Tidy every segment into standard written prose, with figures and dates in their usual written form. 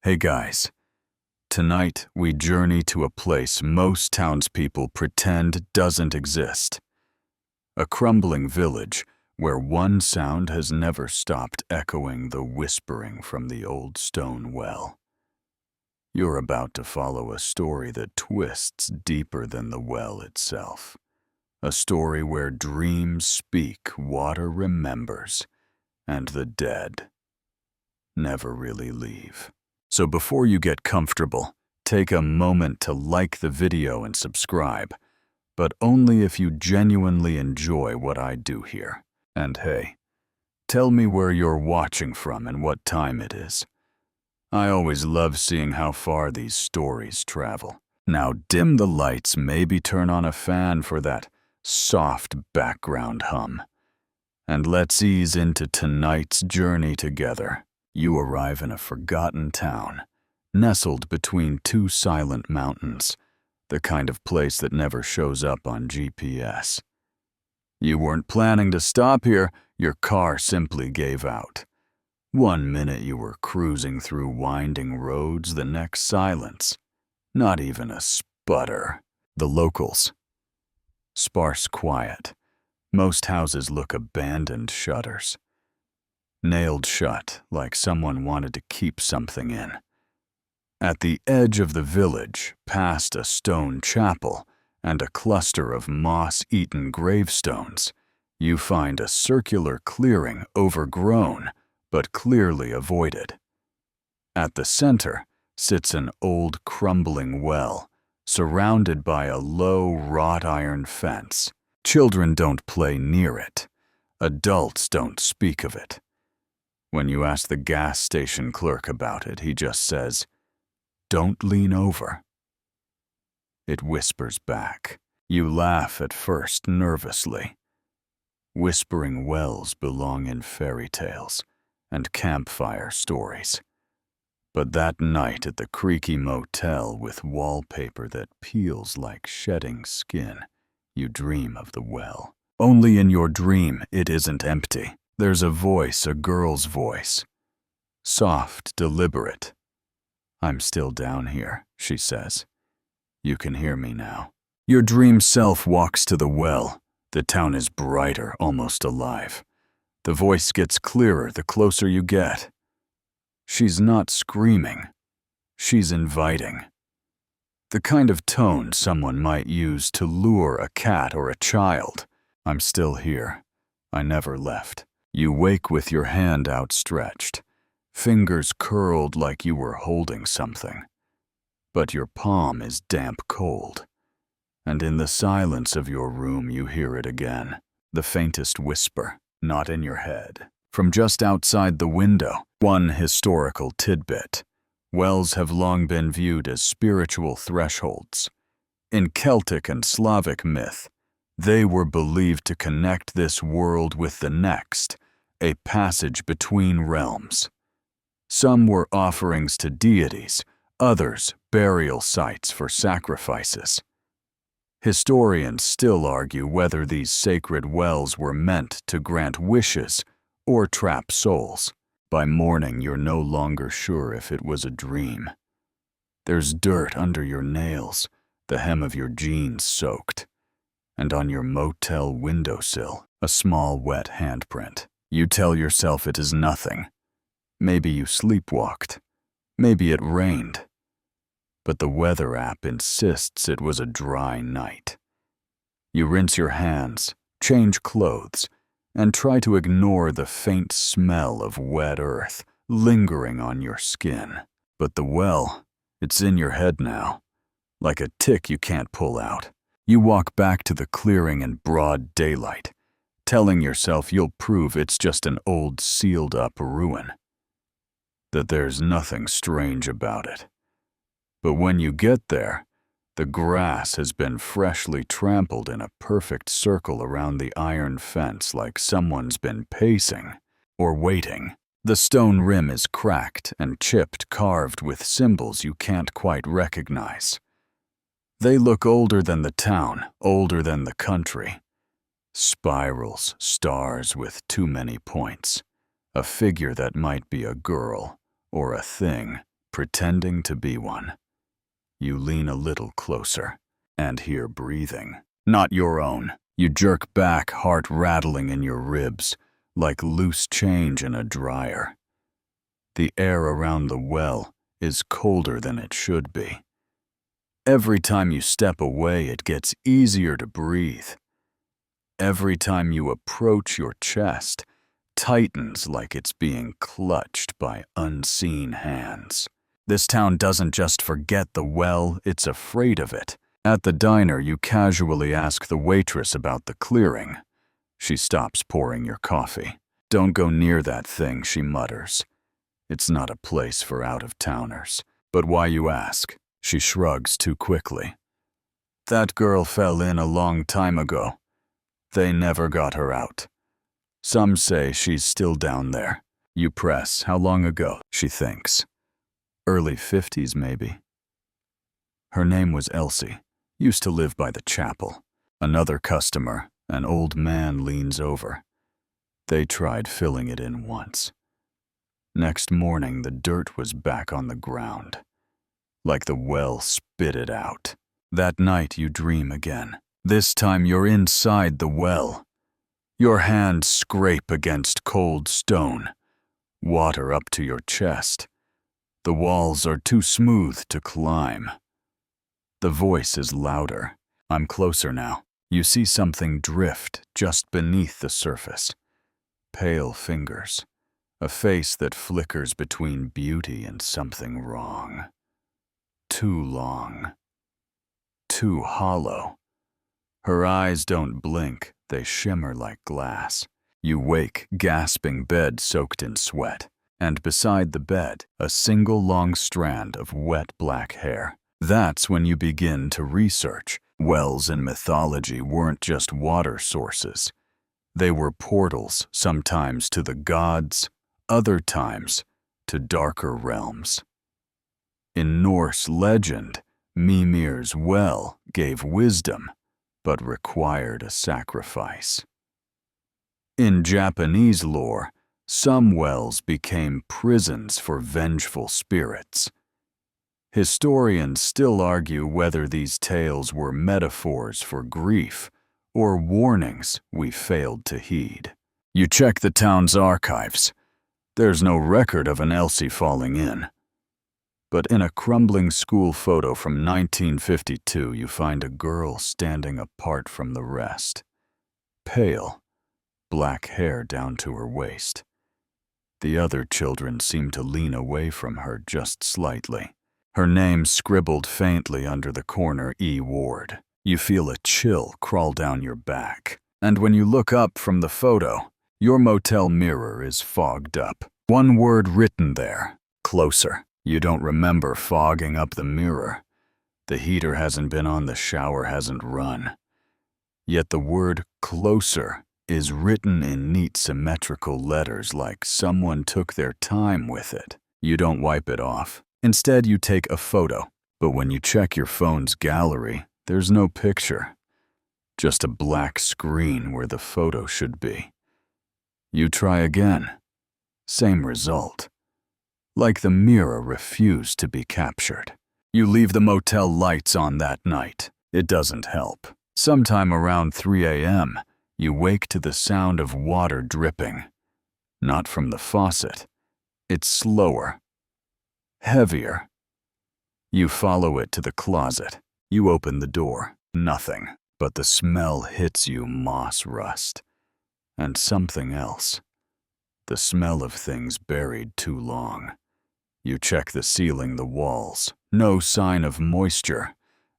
Hey guys, tonight we journey to a place most townspeople pretend doesn't exist. A crumbling village where one sound has never stopped echoing the whispering from the old stone well. You're about to follow a story that twists deeper than the well itself. A story where dreams speak, water remembers, and the dead never really leave. So before you get comfortable, take a moment to like the video and subscribe, but only if you genuinely enjoy what I do here. And hey, tell me where you're watching from and what time it is. I always love seeing how far these stories travel. Now dim the lights, maybe turn on a fan for that soft background hum. And let's ease into tonight's journey together. You arrive in a forgotten town, nestled between two silent mountains, the kind of place that never shows up on GPS. You weren't planning to stop here, your car simply gave out. One minute you were cruising through winding roads, the next silence. Not even a sputter. The locals. Sparse quiet. Most houses look abandoned shutters. Nailed shut, like someone wanted to keep something in. At the edge of the village, past a stone chapel and a cluster of moss-eaten gravestones, you find a circular clearing overgrown, but clearly avoided. At the center sits an old crumbling well, surrounded by a low wrought iron fence. Children don't play near it. Adults don't speak of it. When you ask the gas station clerk about it, he just says, "Don't lean over." It whispers back. You laugh at first nervously. Whispering wells belong in fairy tales and campfire stories. But that night at the creaky motel with wallpaper that peels like shedding skin, you dream of the well. Only in your dream it isn't empty. There's a voice, a girl's voice. Soft, deliberate. "I'm still down here," she says. "You can hear me now." Your dream self walks to the well. The town is brighter, almost alive. The voice gets clearer the closer you get. She's not screaming. She's inviting. The kind of tone someone might use to lure a cat or a child. "I'm still here. I never left." You wake with your hand outstretched, fingers curled like you were holding something. But your palm is damp cold. And in the silence of your room you hear it again, the faintest whisper, not in your head. From just outside the window, one historical tidbit. Wells have long been viewed as spiritual thresholds. In Celtic and Slavic myth, they were believed to connect this world with the next, a passage between realms. Some were offerings to deities, others burial sites for sacrifices. Historians still argue whether these sacred wells were meant to grant wishes or trap souls. By morning, you're no longer sure if it was a dream. There's dirt under your nails, the hem of your jeans soaked, and on your motel windowsill, a small wet handprint. You tell yourself it is nothing. Maybe you sleepwalked. Maybe it rained. But the weather app insists it was a dry night. You rinse your hands, change clothes, and try to ignore the faint smell of wet earth lingering on your skin. But the well, it's in your head now, like a tick you can't pull out. You walk back to the clearing in broad daylight, telling yourself you'll prove it's just an old sealed-up ruin, that there's nothing strange about it. But when you get there, the grass has been freshly trampled in a perfect circle around the iron fence like someone's been pacing or waiting. The stone rim is cracked and chipped, carved with symbols you can't quite recognize. They look older than the town, older than the country. Spirals, stars with too many points. A figure that might be a girl or a thing, pretending to be one. You lean a little closer and hear breathing, not your own. You jerk back, heart rattling in your ribs, like loose change in a dryer. The air around the well is colder than it should be. Every time you step away, it gets easier to breathe. Every time you approach, your chest tightens like it's being clutched by unseen hands. This town doesn't just forget the well, it's afraid of it. At the diner, you casually ask the waitress about the clearing. She stops pouring your coffee. "Don't go near that thing," she mutters. "It's not a place for out-of-towners." "But why, you ask?" She shrugs too quickly. "That girl fell in a long time ago. They never got her out. Some say she's still down there." You press. "How long ago?" She thinks. "Early 50s, maybe." Her name was Elsie. Used to live by the chapel. Another customer, an old man, leans over. They tried filling it in once. Next morning, the dirt was back on the ground, like the well spit it out. That night, you dream again. This time, you're inside the well. Your hands scrape against cold stone, water up to your chest. The walls are too smooth to climb. The voice is louder. I'm closer now. You see something drift just beneath the surface. Pale fingers. A face that flickers between beauty and something wrong. Too long. Too hollow. Her eyes don't blink, they shimmer like glass. You wake, gasping, bed soaked in sweat. And beside the bed, a single long strand of wet black hair. That's when you begin to research. Wells in mythology weren't just water sources. They were portals, sometimes to the gods, other times to darker realms. In Norse legend, Mimir's well gave wisdom, but required a sacrifice. In Japanese lore, some wells became prisons for vengeful spirits. Historians still argue whether these tales were metaphors for grief or warnings we failed to heed. You check the town's archives. There's no record of an Elsie falling in. But in a crumbling school photo from 1952, you find a girl standing apart from the rest. Pale, black hair down to her waist. The other children seem to lean away from her just slightly. Her name scribbled faintly under the corner, E. Ward. You feel a chill crawl down your back. And when you look up from the photo, your motel mirror is fogged up. One word written there, closer. You don't remember fogging up the mirror. The heater hasn't been on, the shower hasn't run. Yet the word closer is written in neat symmetrical letters like someone took their time with it. You don't wipe it off. Instead, you take a photo. But when you check your phone's gallery, there's no picture. Just a black screen where the photo should be. You try again. Same result. Like the mirror refused to be captured. You leave the motel lights on that night. It doesn't help. Sometime around 3 a.m., you wake to the sound of water dripping. Not from the faucet. It's slower. Heavier. You follow it to the closet. You open the door. Nothing. But the smell hits you, moss rust. And something else. The smell of things buried too long. You check the ceiling, the walls. No sign of moisture.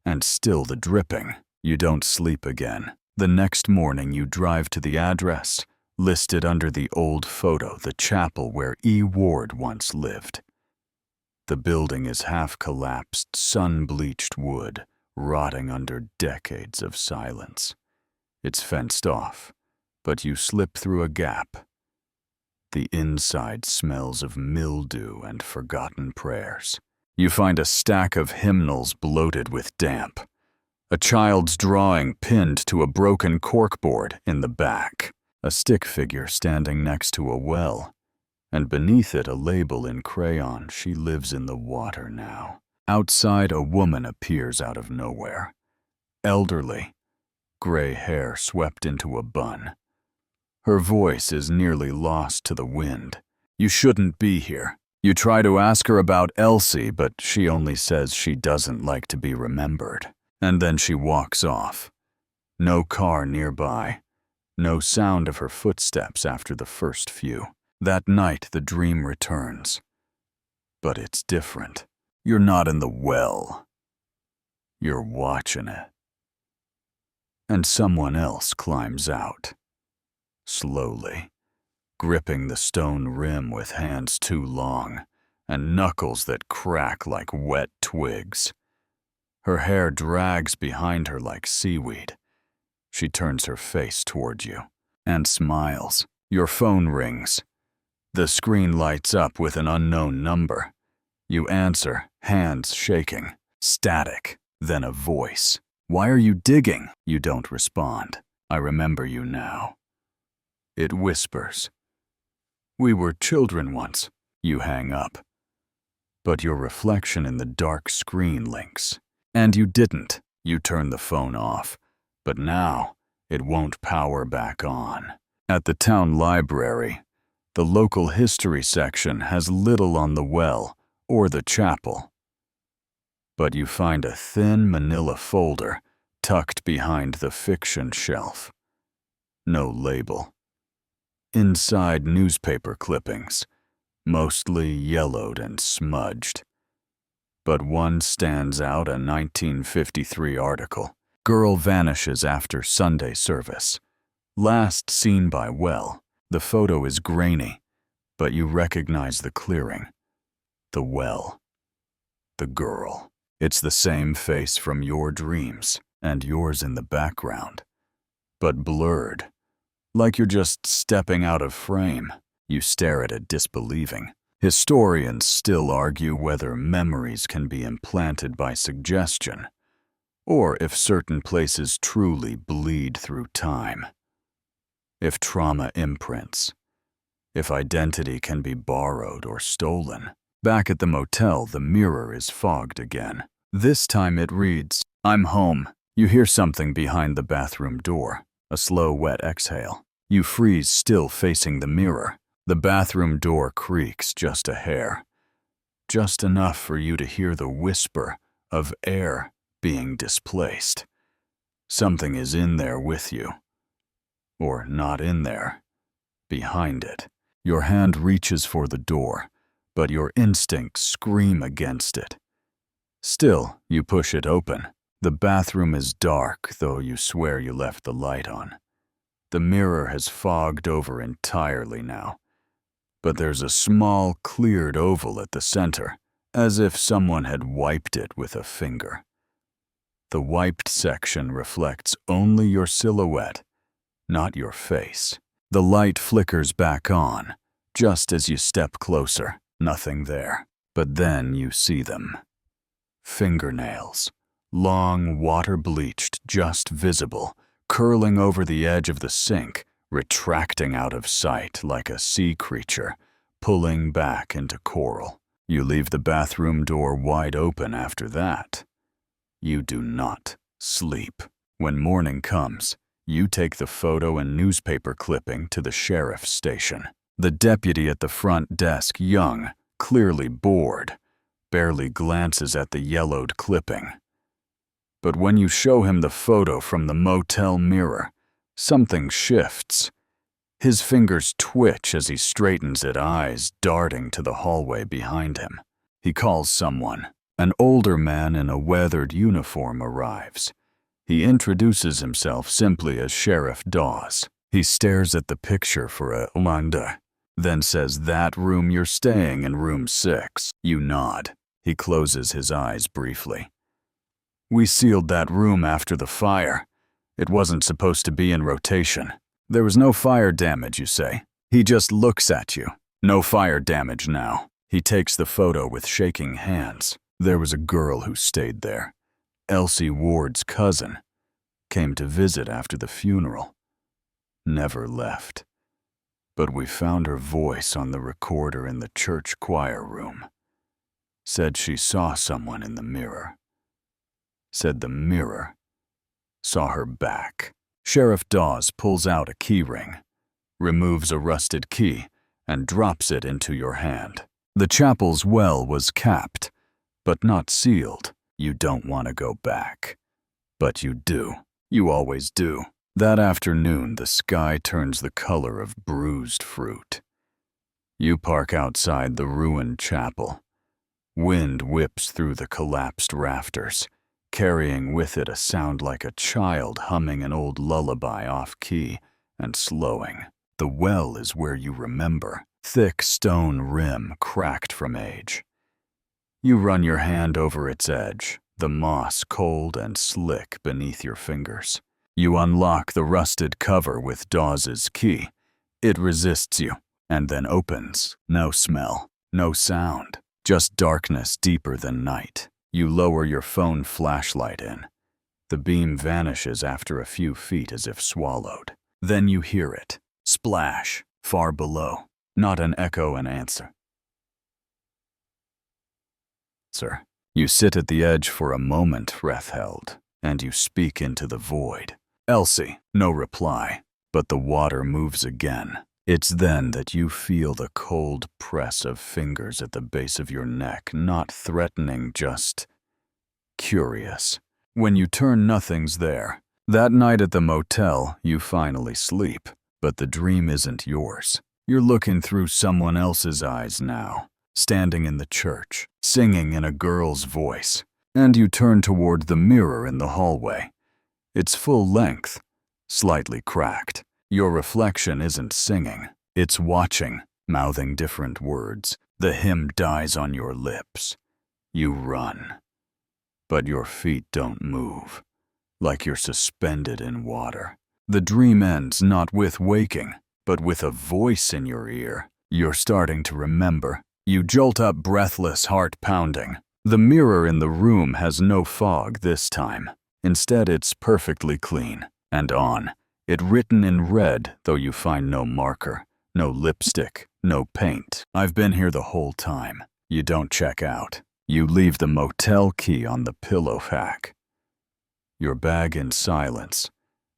And still the dripping. You don't sleep again. The next morning you drive to the address, listed under the old photo, the chapel where E. Ward once lived. The building is half-collapsed, sun-bleached wood, rotting under decades of silence. It's fenced off, but you slip through a gap. The inside smells of mildew and forgotten prayers. You find a stack of hymnals bloated with damp. A child's drawing pinned to a broken corkboard in the back. A stick figure standing next to a well. and beneath it a label in crayon. She lives in the water now. Outside, a woman appears out of nowhere. Elderly, gray hair swept into a bun. Her voice is nearly lost to the wind. "You shouldn't be here." You try to ask her about Elsie, but she only says she doesn't like to be remembered. And then she walks off. No car nearby. No sound of her footsteps after the first few. That night, the dream returns. But it's different. You're not in the well. You're watching it. And someone else climbs out. Slowly, gripping the stone rim with hands too long and knuckles that crack like wet twigs. Her hair drags behind her like seaweed. She turns her face toward you and smiles. Your phone rings. The screen lights up with an unknown number. You answer, hands shaking. Static, then a voice. "Why are you digging?" You don't respond. "I remember you now." It whispers. "We were children once." You hang up. But your reflection in the dark screen links. And you didn't. You turn the phone off. But now, it won't power back on. At the town library, the local history section has little on the well or the chapel. But you find a thin manila folder tucked behind the fiction shelf. No label. Inside, newspaper clippings, mostly yellowed and smudged. But one stands out, a 1953 article. Girl vanishes after Sunday service. Last seen by well. The photo is grainy, but you recognize the clearing. The well. The girl. It's the same face from your dreams, and yours in the background. But blurred. Like you're just stepping out of frame. You stare at it disbelieving. Historians still argue whether memories can be implanted by suggestion, or if certain places truly bleed through time. If trauma imprints. If identity can be borrowed or stolen. Back at the motel, the mirror is fogged again. This time it reads, "I'm home." You hear something behind the bathroom door. A slow, wet exhale. You freeze, still facing the mirror. The bathroom door creaks just a hair. Just enough for you to hear the whisper of air being displaced. Something is in there with you. Or not in there. Behind it. Your hand reaches for the door, but your instincts scream against it. Still, you push it open. The bathroom is dark, though you swear you left the light on. The mirror has fogged over entirely now. But there's a small, cleared oval at the center, as if someone had wiped it with a finger. The wiped section reflects only your silhouette, not your face. The light flickers back on, just as you step closer. Nothing there. But then you see them. Fingernails. Long, water-bleached, just visible, curling over the edge of the sink, retracting out of sight like a sea creature, pulling back into coral. You leave the bathroom door wide open after that. You do not sleep. When morning comes, you take the photo and newspaper clipping to the sheriff's station. The deputy at the front desk, young, clearly bored, barely glances at the yellowed clipping. But when you show him the photo from the motel mirror, something shifts. His fingers twitch as he straightens it, eyes darting to the hallway behind him. He calls someone. An older man in a weathered uniform arrives. He introduces himself simply as Sheriff Dawes. He stares at the picture for a moment, then says, "That room you're staying in, room 6. You nod. He closes his eyes briefly. "We sealed that room after the fire. It wasn't supposed to be in rotation. There was no fire damage, you say." He just looks at you. No fire damage now. He takes the photo with shaking hands. There was a girl who stayed there. Elsie Ward's cousin. Came to visit after the funeral. Never left. but we found her voice on the recorder in the church choir room. Said she saw someone in the mirror. Said the mirror saw her back. Sheriff Dawes pulls out a key ring, removes a rusted key, and drops it into your hand. The chapel's well was capped, but not sealed. You don't want to go back. But you do. You always do. That afternoon, the sky turns the color of bruised fruit. You park outside the ruined chapel. Wind whips through the collapsed rafters, carrying with it a sound like a child humming an old lullaby off-key and slowing. The well is where you remember, thick stone rim cracked from age. You run your hand over its edge, the moss cold and slick beneath your fingers. You unlock the rusted cover with Dawes's key. It resists you, and then opens. No smell, no sound, just darkness deeper than night. You lower your phone flashlight in. The beam vanishes after a few feet as if swallowed. Then you hear it, splash, far below. Not an echo in answer. Sir, you sit at the edge for a moment, breath held, and you speak into the void. Elsie, no reply, but the water moves again. It's then that you feel the cold press of fingers at the base of your neck, not threatening, just curious. When you turn, nothing's there. That night at the motel, you finally sleep, but the dream isn't yours. You're looking through someone else's eyes now, standing in the church, singing in a girl's voice, and you turn toward the mirror in the hallway. It's full length, slightly cracked. Your reflection isn't singing, it's watching, mouthing different words. The hymn dies on your lips. You run, but your feet don't move, like you're suspended in water. The dream ends not with waking, but with a voice in your ear. You're starting to remember. You jolt up breathless, heart pounding. The mirror in the room has no fog this time. Instead, it's perfectly clean and on. It written in red, though you find no marker, no lipstick, no paint. I've been here the whole time. You don't check out. You leave the motel key on the pillow hack. Your bag in silence,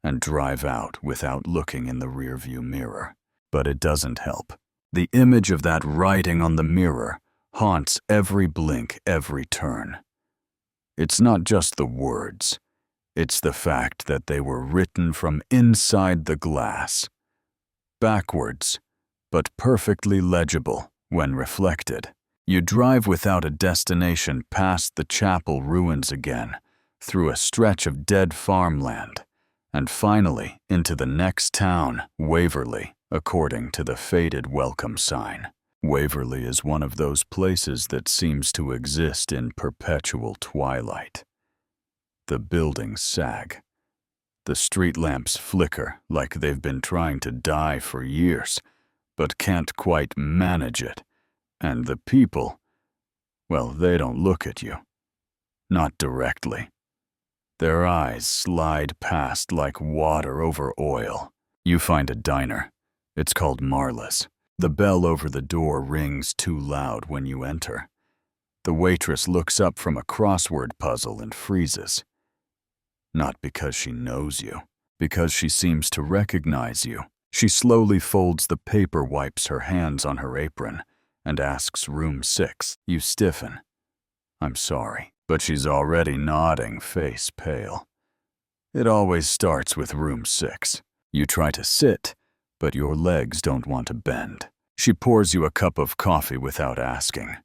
and drive out without looking in the rearview mirror. But it doesn't help. The image of that writing on the mirror haunts every blink, every turn. It's not just the words. It's the fact that they were written from inside the glass. Backwards, but perfectly legible when reflected. You drive without a destination past the chapel ruins again, through a stretch of dead farmland, and finally into the next town, Waverly, according to the faded welcome sign. Waverly is one of those places that seems to exist in perpetual twilight. The buildings sag. The street lamps flicker like they've been trying to die for years, but can't quite manage it. And the people, well, they don't look at you. Not directly. Their eyes slide past like water over oil. You find a diner. It's called Marla's. The bell over the door rings too loud when you enter. The waitress looks up from a crossword puzzle and freezes. Not because she knows you, because she seems to recognize you. She slowly folds the paper, wipes her hands on her apron, and asks room 6. You stiffen. I'm sorry, but she's already nodding, face pale. It always starts with room 6. You try to sit, but your legs don't want to bend. She pours you a cup of coffee without asking,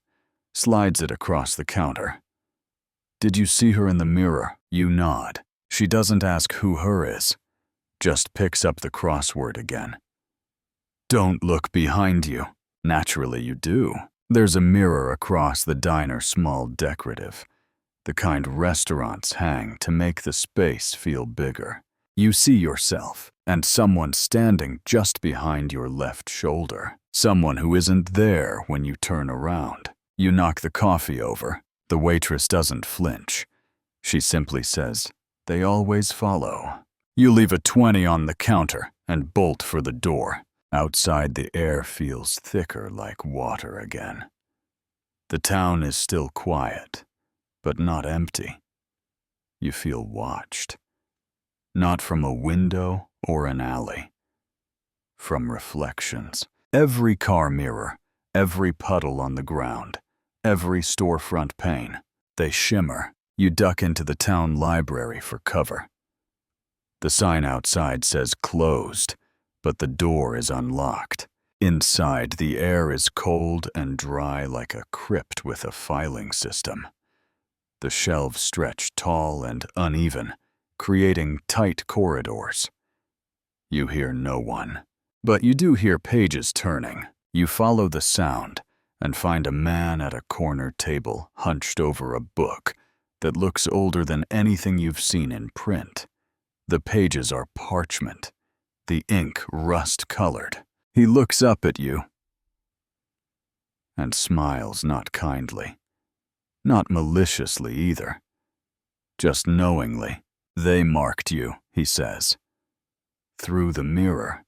slides it across the counter. Did you see her in the mirror? You nod. She doesn't ask who her is, just picks up the crossword again. Don't look behind you. Naturally you do. There's a mirror across the diner, small, decorative, the kind restaurants hang to make the space feel bigger. You see yourself, and someone standing just behind your left shoulder. Someone who isn't there when you turn around. You knock the coffee over. The waitress doesn't flinch. She simply says, "They always follow." You leave a 20 on the counter and bolt for the door. Outside, the air feels thicker like water again. The town is still quiet, but not empty. You feel watched. Not from a window or an alley. From reflections. Every car mirror, every puddle on the ground, every storefront pane. They shimmer. You duck into the town library for cover. The sign outside says closed, but the door is unlocked. Inside, the air is cold and dry like a crypt with a filing system. The shelves stretch tall and uneven, creating tight corridors. You hear no one, but you do hear pages turning. You follow the sound and find a man at a corner table hunched over a book that looks older than anything you've seen in print. The pages are parchment, the ink rust-colored. He looks up at you and smiles, not kindly, not maliciously either, just knowingly. They marked you, he says. Through the mirror.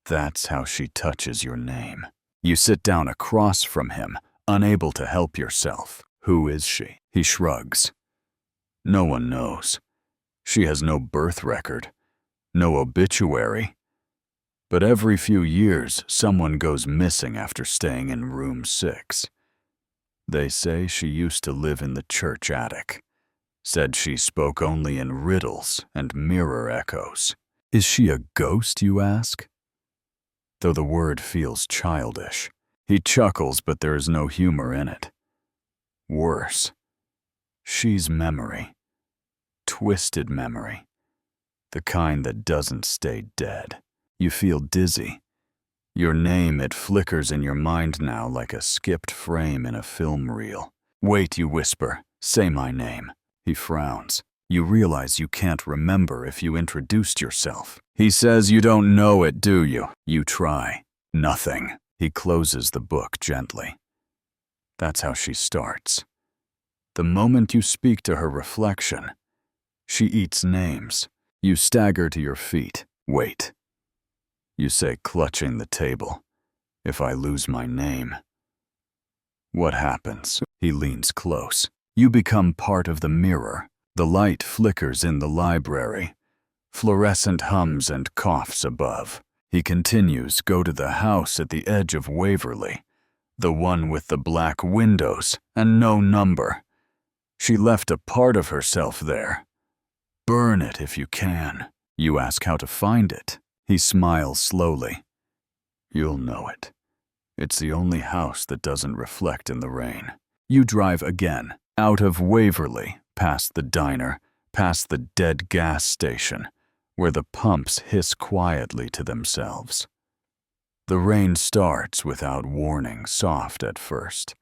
That's how she touches your name. You sit down across from him, unable to help yourself. Who is she? He shrugs. No one knows. She has no birth record, no obituary. But every few years, someone goes missing after staying in room 6. They say she used to live in the church attic. Said she spoke only in riddles and mirror echoes. Is she a ghost, you ask? Though the word feels childish. He chuckles, but there is no humor in it. Worse. She's memory. Twisted memory. The kind that doesn't stay dead. You feel dizzy. Your name, it flickers in your mind now like a skipped frame in a film reel. Wait, you whisper. Say my name. He frowns. You realize you can't remember if you introduced yourself. He says you don't know it, do you? You try. Nothing. He closes the book gently. That's how she starts. The moment you speak to her reflection, she eats names. You stagger to your feet. Wait. You say, clutching the table. If I lose my name. What happens? He leans close. You become part of the mirror. The light flickers in the library. Fluorescent hums and coughs above. He continues, go to the house at the edge of Waverly. The one with the black windows and no number. She left a part of herself there. Burn it if you can. You ask how to find it. He smiles slowly. You'll know it. It's the only house that doesn't reflect in the rain. You drive again, out of Waverly, past the diner, past the dead gas station, where the pumps hiss quietly to themselves. The rain starts without warning, soft at first,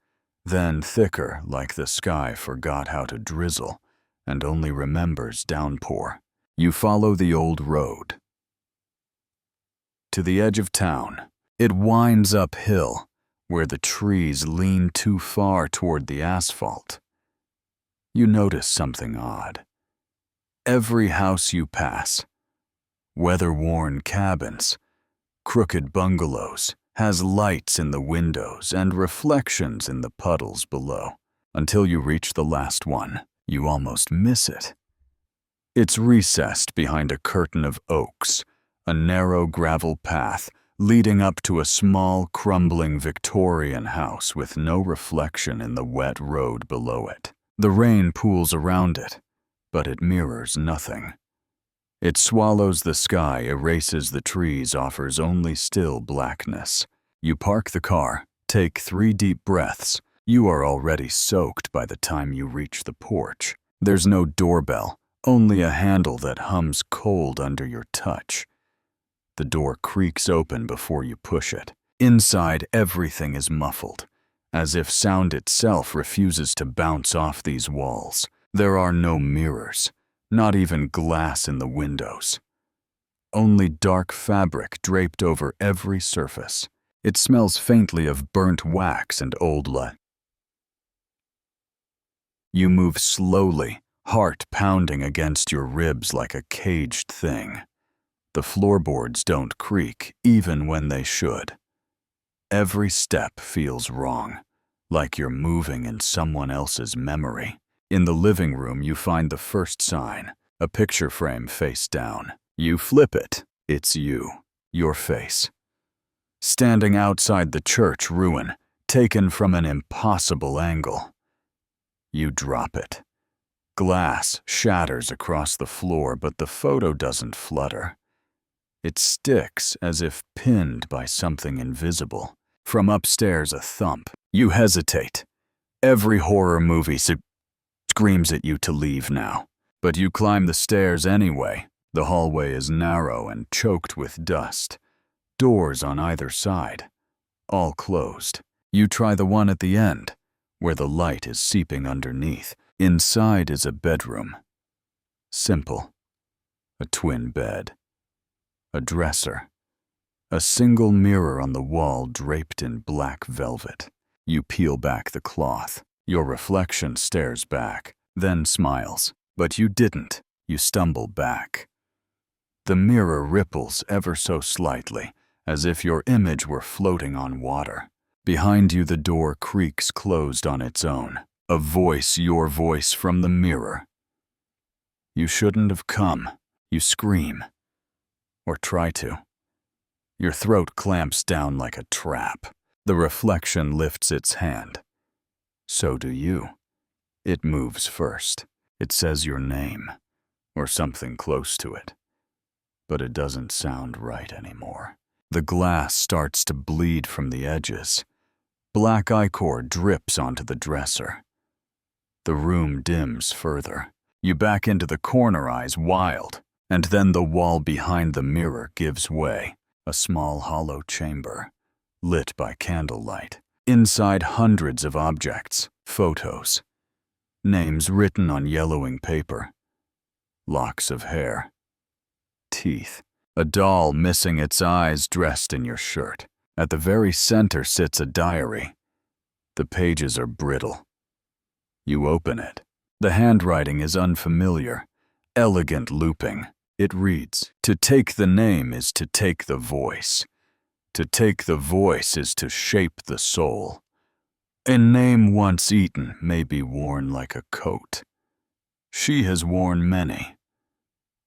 then thicker like the sky forgot how to drizzle and only remembers downpour. You follow the old road. To the edge of town, it winds uphill, where the trees lean too far toward the asphalt. You notice something odd. Every house you pass, weather-worn cabins, crooked bungalows, has lights in the windows and reflections in the puddles below. Until you reach the last one, you almost miss it. It's recessed behind a curtain of oaks, a narrow gravel path leading up to a small, crumbling Victorian house with no reflection in the wet road below it. The rain pools around it, but it mirrors nothing. It swallows the sky, erases the trees, offers only still blackness. You park the car, take 3 deep breaths. You are already soaked by the time you reach the porch. There's no doorbell, only a handle that hums cold under your touch. The door creaks open before you push it. Inside, everything is muffled, as if sound itself refuses to bounce off these walls. There are no mirrors, not even glass in the windows. Only dark fabric draped over every surface. It smells faintly of burnt wax and old lead. You move slowly, heart pounding against your ribs like a caged thing. The floorboards don't creak, even when they should. Every step feels wrong, like you're moving in someone else's memory. In the living room, you find the first sign, a picture frame face down. You flip it. It's you, your face. Standing outside the church ruin, taken from an impossible angle. You drop it. Glass shatters across the floor, but the photo doesn't flutter. It sticks as if pinned by something invisible. From upstairs, a thump. You hesitate. Every horror movie screams at you to leave now. But you climb the stairs anyway. The hallway is narrow and choked with dust. Doors on either side, all closed. You try the one at the end, where the light is seeping underneath. Inside is a bedroom. Simple. A twin bed. A dresser. A single mirror on the wall draped in black velvet. You peel back the cloth. Your reflection stares back, then smiles. But you didn't. You stumble back. The mirror ripples ever so slightly, as if your image were floating on water. Behind you, the door creaks closed on its own. A voice, your voice from the mirror. You shouldn't have come. You scream. Or try to. Your throat clamps down like a trap. The reflection lifts its hand. So do you. It moves first. It says your name, or something close to it. But it doesn't sound right anymore. The glass starts to bleed from the edges. Black ichor drips onto the dresser. The room dims further. You back into the corner, eyes wild, and then the wall behind the mirror gives way. A small hollow chamber, lit by candlelight. Inside, hundreds of objects, photos, names written on yellowing paper, locks of hair, teeth, a doll missing its eyes dressed in your shirt. At the very center sits a diary. The pages are brittle. You open it. The handwriting is unfamiliar, elegant looping. It reads, "To take the name is to take the voice. To take the voice is to shape the soul. A name once eaten may be worn like a coat. She has worn many.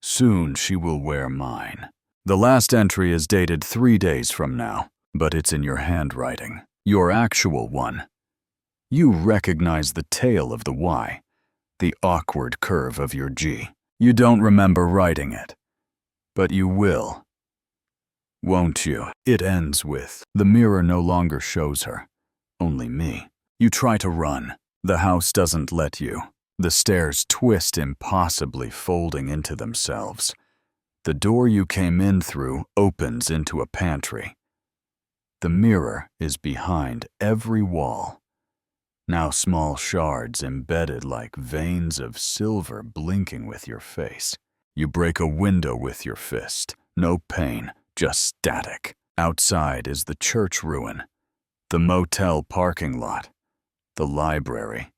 Soon she will wear mine." The last entry is dated 3 days from now, but it's in your handwriting, your actual one. You recognize the tail of the Y, the awkward curve of your G. You don't remember writing it, but you will. Won't you? It ends with, "The mirror no longer shows her, only me." You try to run. The house doesn't let you. The stairs twist impossibly, folding into themselves. The door you came in through opens into a pantry. The mirror is behind every wall. Now small shards embedded like veins of silver blinking with your face. You break a window with your fist. No pain, just static. Outside is the church ruin, the motel parking lot, the library.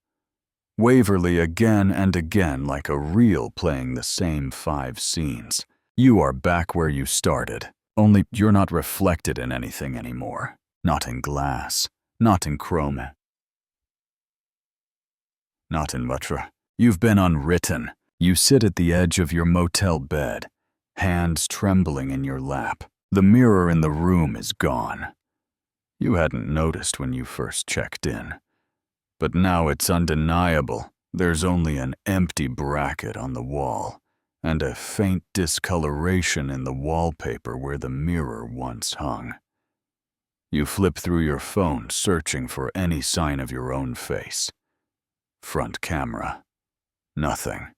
Waverly again and again like a reel playing the same 5 scenes. You are back where you started, only you're not reflected in anything anymore. Not in glass, not in chrome, not in butter. You've been unwritten. You sit at the edge of your motel bed, hands trembling in your lap. The mirror in the room is gone. You hadn't noticed when you first checked in. But now it's undeniable. There's only an empty bracket on the wall, and a faint discoloration in the wallpaper where the mirror once hung. You flip through your phone, searching for any sign of your own face. Front camera. Nothing.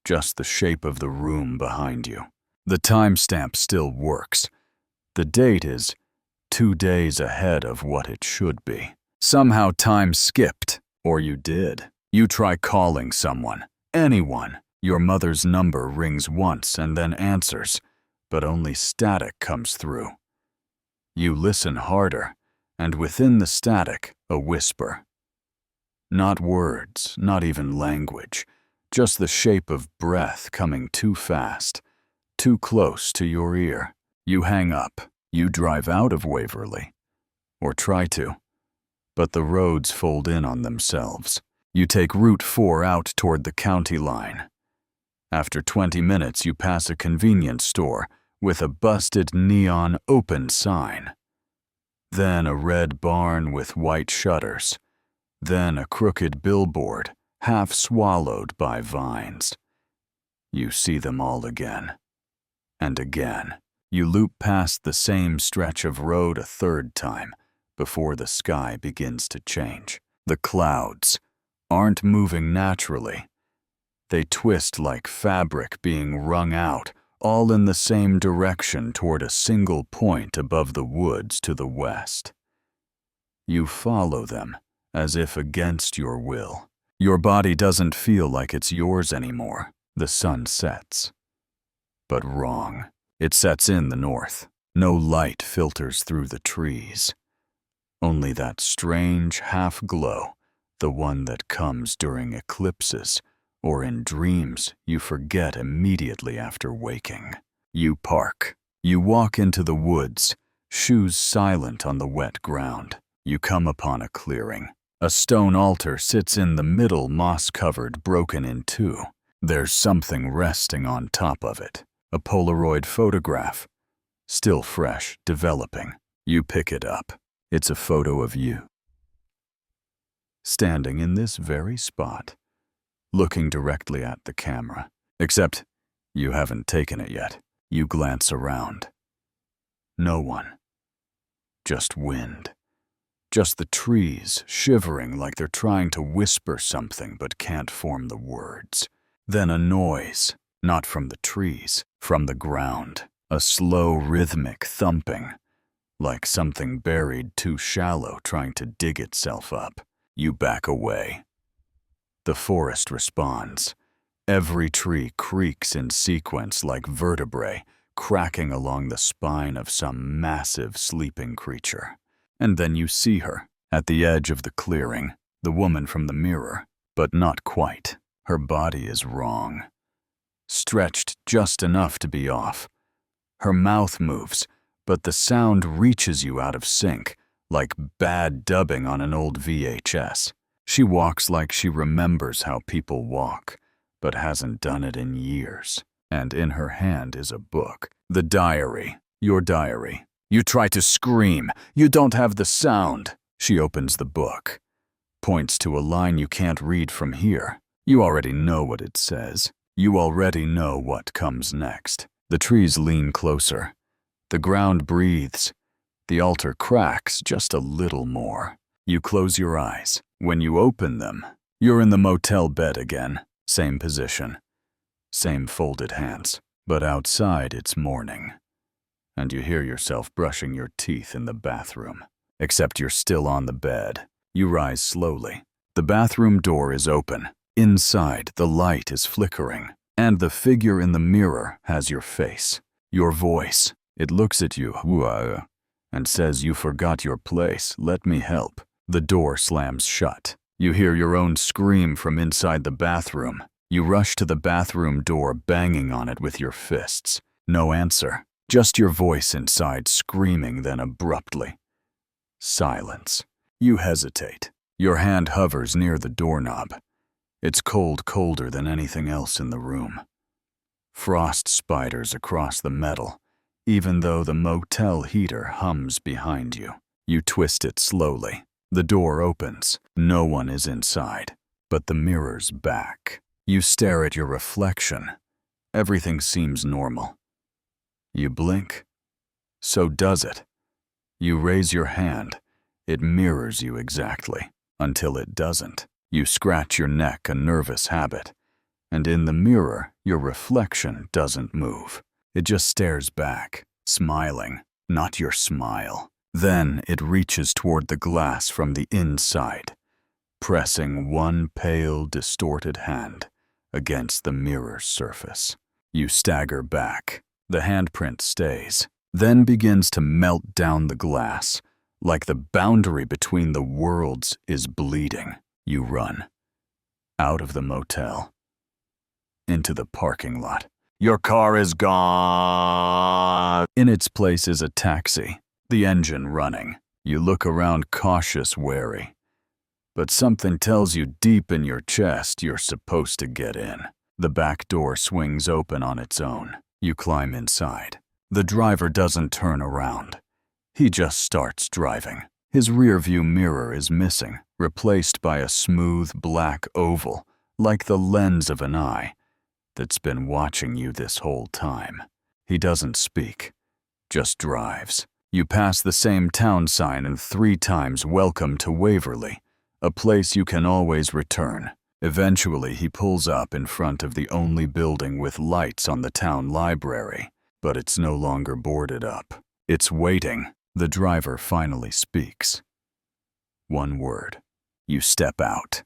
Just the shape of the room behind you. The timestamp still works. The date is 2 days ahead of what it should be. Somehow time skipped, or you did. You try calling someone, anyone. Your mother's number rings once and then answers, but only static comes through. You listen harder, and within the static, a whisper. Not words, not even language, just the shape of breath coming too fast, too close to your ear. You hang up. You drive out of Waverly. Or try to. But the roads fold in on themselves. You take Route 4 out toward the county line. After 20 minutes, you pass a convenience store with a busted neon open sign. Then a red barn with white shutters. Then a crooked billboard, half swallowed by vines. You see them all again. And again. You loop past the same stretch of road a third time before the sky begins to change. The clouds aren't moving naturally. They twist like fabric being wrung out, all in the same direction toward a single point above the woods to the west. You follow them, as if against your will. Your body doesn't feel like it's yours anymore. The sun sets. But wrong. It sets in the north. No light filters through the trees. Only that strange half-glow, the one that comes during eclipses, or in dreams you forget immediately after waking. You park. You walk into the woods, shoes silent on the wet ground. You come upon a clearing. A stone altar sits in the middle, moss-covered, broken in two. There's something resting on top of it. A Polaroid photograph. Still fresh, developing. You pick it up. It's a photo of you. Standing in this very spot, looking directly at the camera. Except you haven't taken it yet. You glance around. No one. Just wind. Just the trees shivering like they're trying to whisper something but can't form the words. Then a noise, not from the trees, from the ground. A slow rhythmic thumping, like something buried too shallow trying to dig itself up. You back away. The forest responds. Every tree creaks in sequence like vertebrae, cracking along the spine of some massive sleeping creature. And then you see her, at the edge of the clearing, the woman from the mirror, but not quite. Her body is wrong. Stretched just enough to be off. Her mouth moves, but the sound reaches you out of sync, like bad dubbing on an old VHS. She walks like she remembers how people walk, but hasn't done it in years. And in her hand is a book. The diary. Your diary. You try to scream. You don't have the sound. She opens the book. Points to a line you can't read from here. You already know what it says. You already know what comes next. The trees lean closer. The ground breathes. The altar cracks just a little more. You close your eyes. When you open them, you're in the motel bed again. Same position. Same folded hands. But outside it's morning. And you hear yourself brushing your teeth in the bathroom. Except you're still on the bed. You rise slowly. The bathroom door is open. Inside, the light is flickering. And the figure in the mirror has your face. Your voice. It looks at you, and says you forgot your place, let me help. The door slams shut. You hear your own scream from inside the bathroom. You rush to the bathroom door, banging on it with your fists. No answer. Just your voice inside screaming, then abruptly. Silence. You hesitate. Your hand hovers near the doorknob. It's cold, colder than anything else in the room. Frost spiders across the metal, even though the motel heater hums behind you. You twist it slowly. The door opens. No one is inside, but the mirror's back. You stare at your reflection. Everything seems normal. You blink. So does it. You raise your hand. It mirrors you exactly, until it doesn't. You scratch your neck, a nervous habit. And in the mirror, your reflection doesn't move. It just stares back, smiling, not your smile. Then it reaches toward the glass from the inside, pressing one pale, distorted hand against the mirror's surface. You stagger back. The handprint stays, then begins to melt down the glass, like the boundary between the worlds is bleeding. You run. Out of the motel. Into the parking lot. Your car is gone. In its place is a taxi, the engine running. You look around cautious, wary. But something tells you deep in your chest you're supposed to get in. The back door swings open on its own. You climb inside. The driver doesn't turn around. He just starts driving. His rearview mirror is missing, replaced by a smooth black oval, like the lens of an eye, that's been watching you this whole time. He doesn't speak, just drives. You pass the same town sign and 3 times welcome to Waverly, a place you can always return. Eventually, he pulls up in front of the only building with lights on the town library, but it's no longer boarded up. It's waiting. The driver finally speaks. One word. You step out.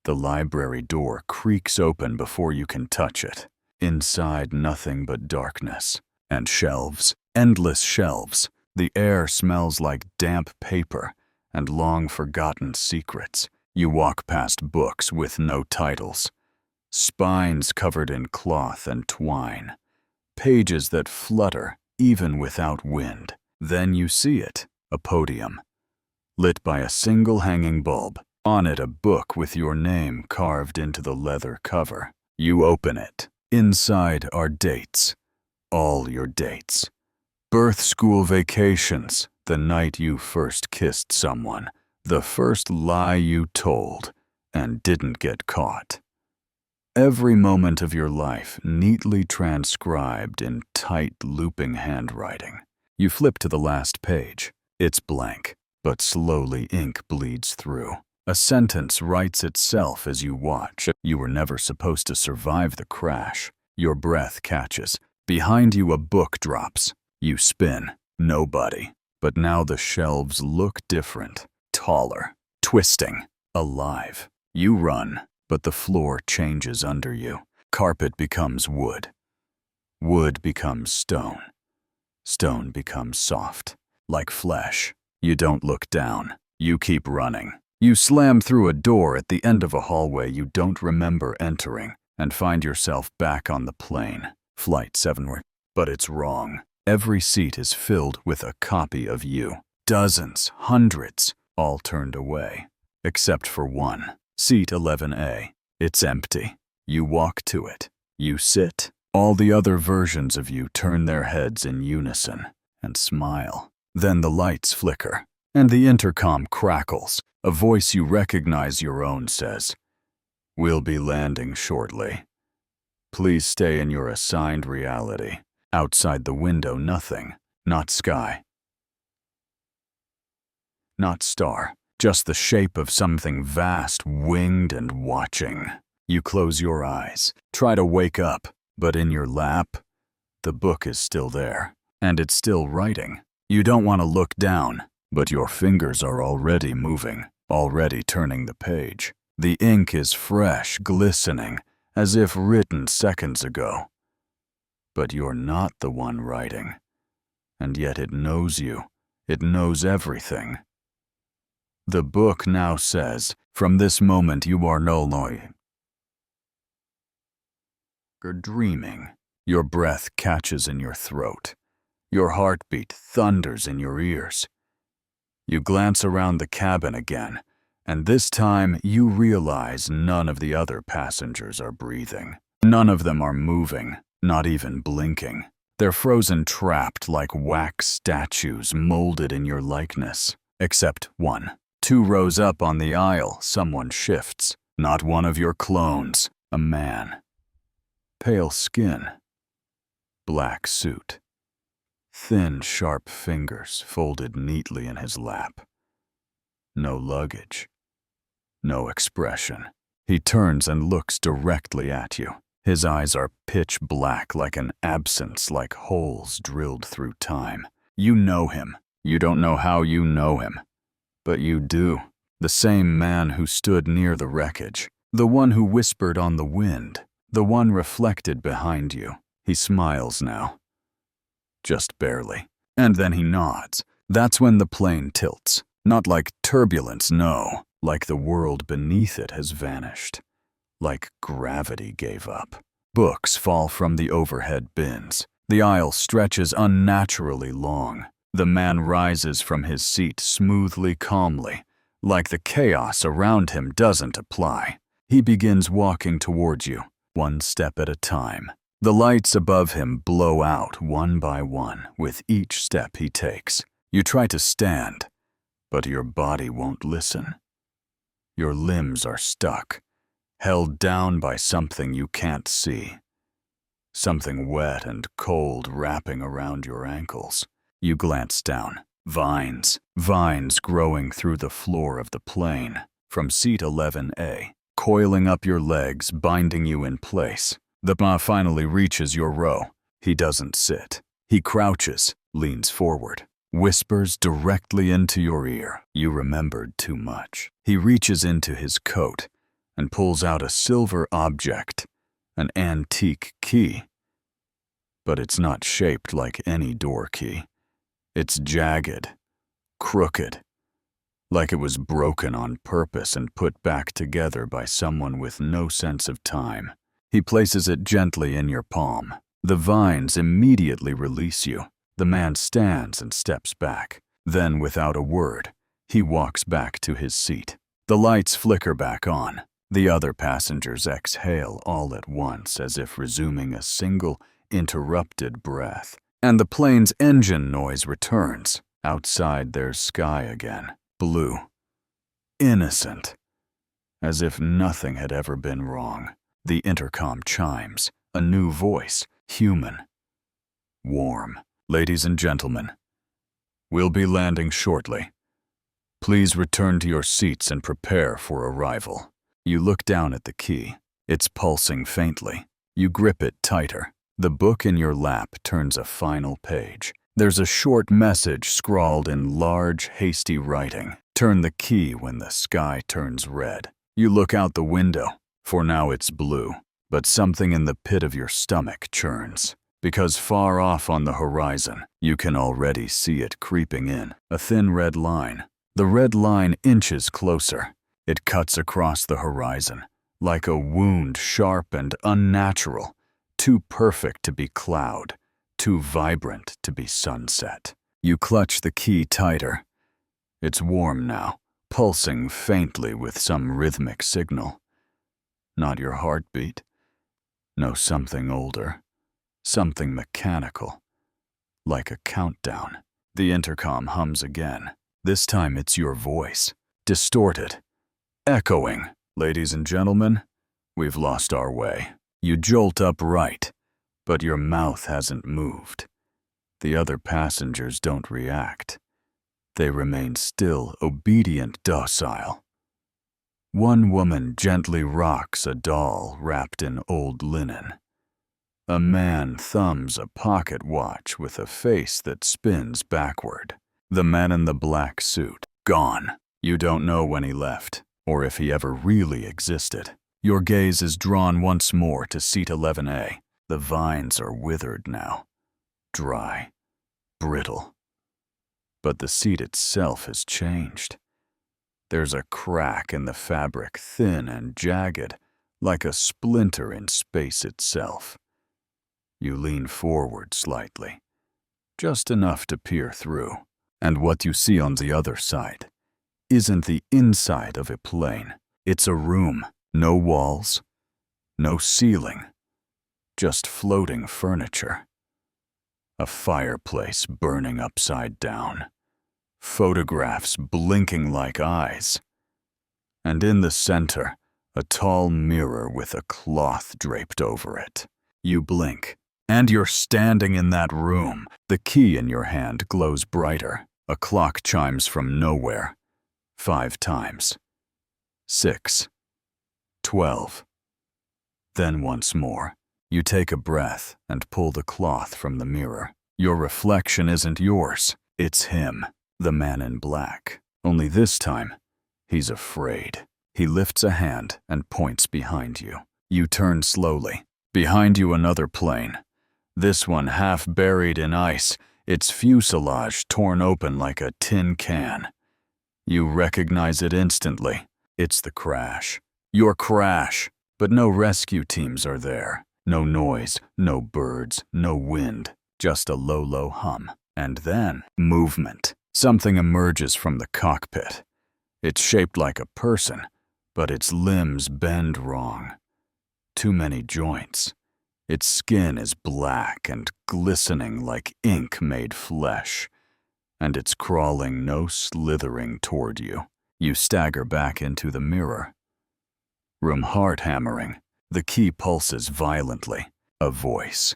The library door creaks open before you can touch it. Inside, nothing but darkness. And shelves. Endless shelves. The air smells like damp paper and long-forgotten secrets. You walk past books with no titles. Spines covered in cloth and twine. Pages that flutter, even without wind. Then you see it, a podium, lit by a single hanging bulb. On it, a book with your name carved into the leather cover. You open it. Inside are dates. All your dates. Birth school vacations, the night you first kissed someone, the first lie you told and didn't get caught. Every moment of your life neatly transcribed in tight, looping handwriting. You flip to the last page. It's blank, but slowly ink bleeds through. A sentence writes itself as you watch. You were never supposed to survive the crash. Your breath catches. Behind you, a book drops. You spin. Nobody. But now the shelves look different. Taller. Twisting. Alive. You run, but the floor changes under you. Carpet becomes wood. Wood becomes stone. Stone becomes soft, like flesh. You don't look down. You keep running. You slam through a door at the end of a hallway you don't remember entering and find yourself back on the plane. Flight 7. But it's wrong. Every seat is filled with a copy of you. Dozens, hundreds, all turned away. Except for one. Seat 11A. It's empty. You walk to it. You sit. All the other versions of you turn their heads in unison and smile. Then the lights flicker, and the intercom crackles. A voice you recognize your own says, "We'll be landing shortly. Please stay in your assigned reality." Outside the window, nothing. Not sky. Not star. Just the shape of something vast, winged and watching. You close your eyes, try to wake up, but in your lap, the book is still there, and it's still writing. You don't want to look down, but your fingers are already moving, already turning the page. The ink is fresh, glistening, as if written seconds ago. But you're not the one writing, and yet it knows you. It knows everything. The book now says, "From this moment you are no longer dreaming." Your breath catches in your throat. Your heartbeat thunders in your ears. You glance around the cabin again, and this time you realize none of the other passengers are breathing. None of them are moving, not even blinking. They're frozen, trapped like wax statues molded in your likeness. Except one. 2 rows up on the aisle, someone shifts. Not one of your clones, a man. Pale skin. Black suit. Thin, sharp fingers folded neatly in his lap. No luggage. No expression. He turns and looks directly at you. His eyes are pitch black like an absence, like holes drilled through time. You know him. You don't know how you know him. But you do. The same man who stood near the wreckage. The one who whispered on the wind. The one reflected behind you. He smiles now. Just barely. And then he nods. That's when the plane tilts. Not like turbulence, no. Like the world beneath it has vanished. Like gravity gave up. Books fall from the overhead bins. The aisle stretches unnaturally long. The man rises from his seat smoothly, calmly, like the chaos around him doesn't apply. He begins walking towards you, one step at a time. The lights above him blow out one by one with each step he takes. You try to stand, but your body won't listen. Your limbs are stuck, held down by something you can't see. Something wet and cold wrapping around your ankles. You glance down. Vines growing through the floor of the plane, from seat 11A, coiling up your legs, binding you in place. The man finally reaches your row. He doesn't sit. He crouches, leans forward, whispers directly into your ear. You remembered too much. He reaches into his coat and pulls out a silver object, an antique key. But it's not shaped like any door key. It's jagged, crooked, like it was broken on purpose and put back together by someone with no sense of time. He places it gently in your palm. The vines immediately release you. The man stands and steps back. Then, without a word, he walks back to his seat. The lights flicker back on. The other passengers exhale all at once as if resuming a single, interrupted breath. And the plane's engine noise returns. Outside there's sky again. Blue. Innocent. As if nothing had ever been wrong. The intercom chimes. A new voice. Human. Warm. Ladies and gentlemen, we'll be landing shortly. Please return to your seats and prepare for arrival. You look down at the key. It's pulsing faintly. You grip it tighter. The book in your lap turns a final page. There's a short message scrawled in large, hasty writing. Turn the key when the sky turns red. You look out the window. For now it's blue, but something in the pit of your stomach churns. Because far off on the horizon, you can already see it creeping in. A thin red line. The red line inches closer. It cuts across the horizon, like a wound sharp and unnatural. Too perfect to be cloud, too vibrant to be sunset. You clutch the key tighter. It's warm now, pulsing faintly with some rhythmic signal. Not your heartbeat. No, something older. Something mechanical. Like a countdown. The intercom hums again. This time it's your voice. Distorted. Echoing. Ladies and gentlemen, we've lost our way. You jolt upright, but your mouth hasn't moved. The other passengers don't react. They remain still, obedient, docile. One woman gently rocks a doll wrapped in old linen. A man thumbs a pocket watch with a face that spins backward. The man in the black suit, gone. You don't know when he left, or if he ever really existed. Your gaze is drawn once more to seat 11A. The vines are withered now, dry, brittle. But the seat itself has changed. There's a crack in the fabric, thin and jagged, like a splinter in space itself. You lean forward slightly, just enough to peer through. And what you see on the other side isn't the inside of a plane. It's a room. No walls, no ceiling, just floating furniture. A fireplace burning upside down, photographs blinking like eyes, and in the center, a tall mirror with a cloth draped over it. You blink, and you're standing in that room. The key in your hand glows brighter. A clock chimes from nowhere. 5 times. 6. 12. Then once more, you take a breath and pull the cloth from the mirror. Your reflection isn't yours, it's him, the man in black. Only this time, he's afraid. He lifts a hand and points behind you. You turn slowly. Behind you another plane. This one half buried in ice, its fuselage torn open like a tin can. You recognize it instantly. It's the crash. Your crash, but no rescue teams are there. No noise, no birds, no wind, just a low hum. And then, movement. Something emerges from the cockpit. It's shaped like a person, but its limbs bend wrong. Too many joints. Its skin is black and glistening like ink made flesh. And it's crawling, no slithering toward you. You stagger back into the mirror. Room heart hammering. The key pulses violently. A voice.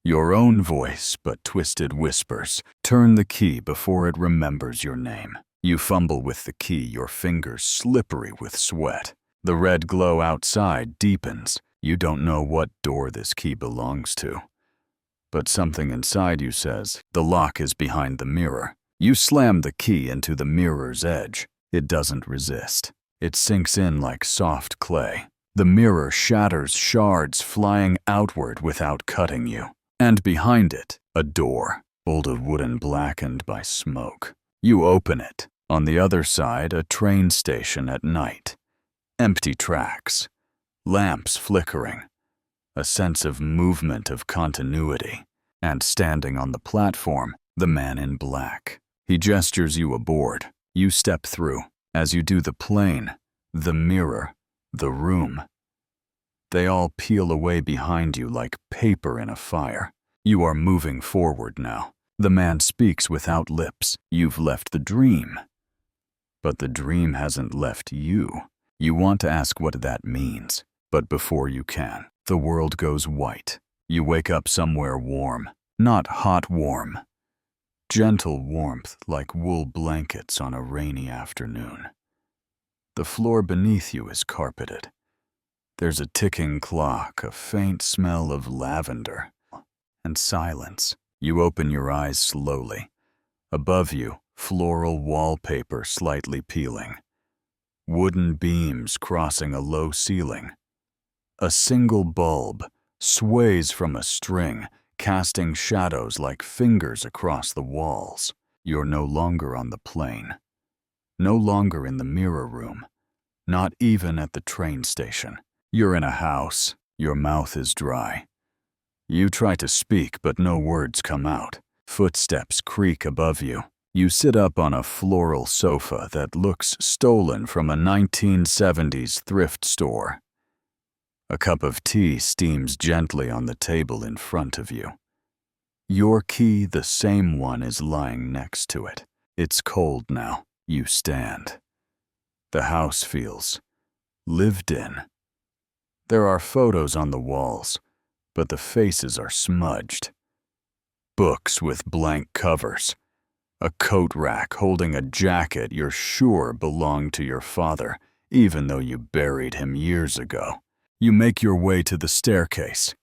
Your own voice, but twisted whispers. Turn the key before it remembers your name. You fumble with the key, your fingers slippery with sweat. The red glow outside deepens. You don't know what door this key belongs to. But something inside you says, the lock is behind the mirror. You slam the key into the mirror's edge. It doesn't resist. It sinks in like soft clay. The mirror shatters, shards flying outward without cutting you. And behind it, a door, molded wooden blackened by smoke. You open it. On the other side, a train station at night. Empty tracks. Lamps flickering. A sense of movement, of continuity. And standing on the platform, the man in black. He gestures you aboard. You step through. As you do, the plane, the mirror, the room. They all peel away behind you like paper in a fire. You are moving forward now. The man speaks without lips. You've left the dream. But the dream hasn't left you. You want to ask what that means. But before you can, the world goes white. You wake up somewhere warm. Not hot warm. Gentle warmth like wool blankets on a rainy afternoon. The floor beneath you is carpeted. There's a ticking clock, a faint smell of lavender, and silence. You open your eyes slowly. Above you, floral wallpaper slightly peeling. Wooden beams crossing a low ceiling. A single bulb sways from a string, casting shadows like fingers across the walls. You're no longer on the plane. No longer in the mirror room. Not even at the train station. You're in a house. Your mouth is dry. You try to speak, but no words come out. Footsteps creak above you. You sit up on a floral sofa that looks stolen from a 1970s thrift store. A cup of tea steams gently on the table in front of you. Your key, the same one, is lying next to it. It's cold now. You stand. The house feels lived in. There are photos on the walls, but the faces are smudged. Books with blank covers. A coat rack holding a jacket you're sure belonged to your father, even though you buried him years ago. You make your way to the staircase.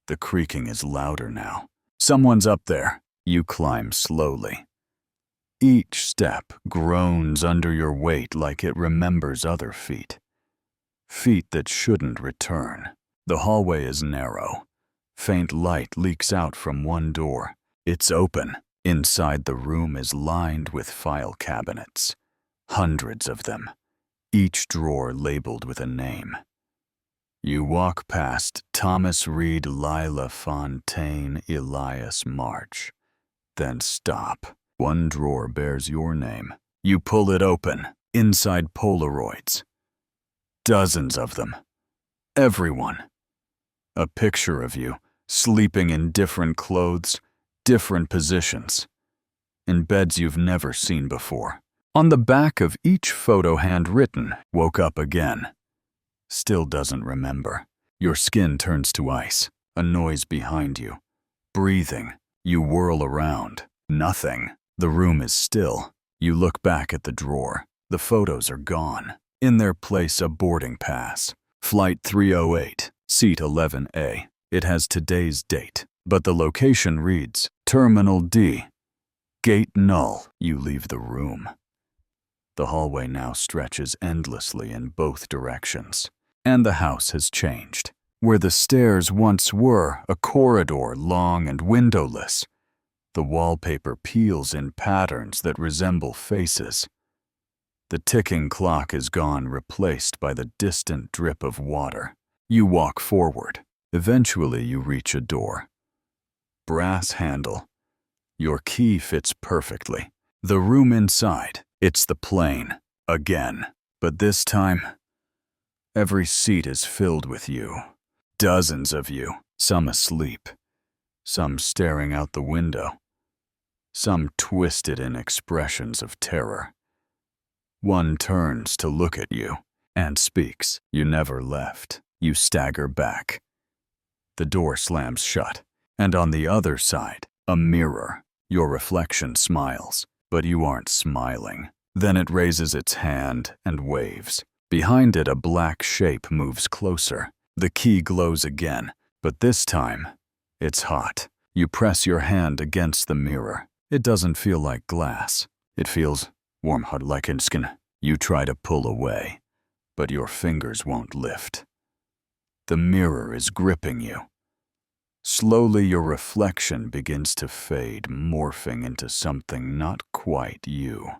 The creaking is louder now. Someone's up there. You climb slowly. Each step groans under your weight like it remembers other feet. Feet that shouldn't return. The hallway is narrow. Faint light leaks out from one door. It's open. Inside, the room is lined with file cabinets. Hundreds of them. Each drawer labeled with a name. You walk past Thomas Reed, Lila Fontaine, Elias March. Then stop. One drawer bears your name. You pull it open. Inside, Polaroids. Dozens of them. Everyone. A picture of you, sleeping in different clothes, different positions. In beds you've never seen before. On the back of each photo, handwritten, woke up again. Still doesn't remember. Your skin turns to ice. A noise behind you. Breathing. You whirl around. Nothing. The room is still. You look back at the drawer. The photos are gone. In their place, a boarding pass. Flight 308, seat 11A. It has today's date, but the location reads Terminal D. Gate null. You leave the room. The hallway now stretches endlessly in both directions. And the house has changed. Where the stairs once were, a corridor long and windowless. The wallpaper peels in patterns that resemble faces. The ticking clock is gone, replaced by the distant drip of water. You walk forward. Eventually, you reach a door. Brass handle. Your key fits perfectly. The room inside, it's the plane. Again. But this time, every seat is filled with you. Dozens of you, some asleep, some staring out the window, some twisted in expressions of terror. One turns to look at you and speaks. You never left. You stagger back. The door slams shut, and on the other side, a mirror. Your reflection smiles, but you aren't smiling. Then it raises its hand and waves. Behind it, a black shape moves closer. The key glows again, but this time, it's hot. You press your hand against the mirror. It doesn't feel like glass. It feels warm, hot like skin. You try to pull away, but your fingers won't lift. The mirror is gripping you. Slowly, your reflection begins to fade, morphing into something not quite you.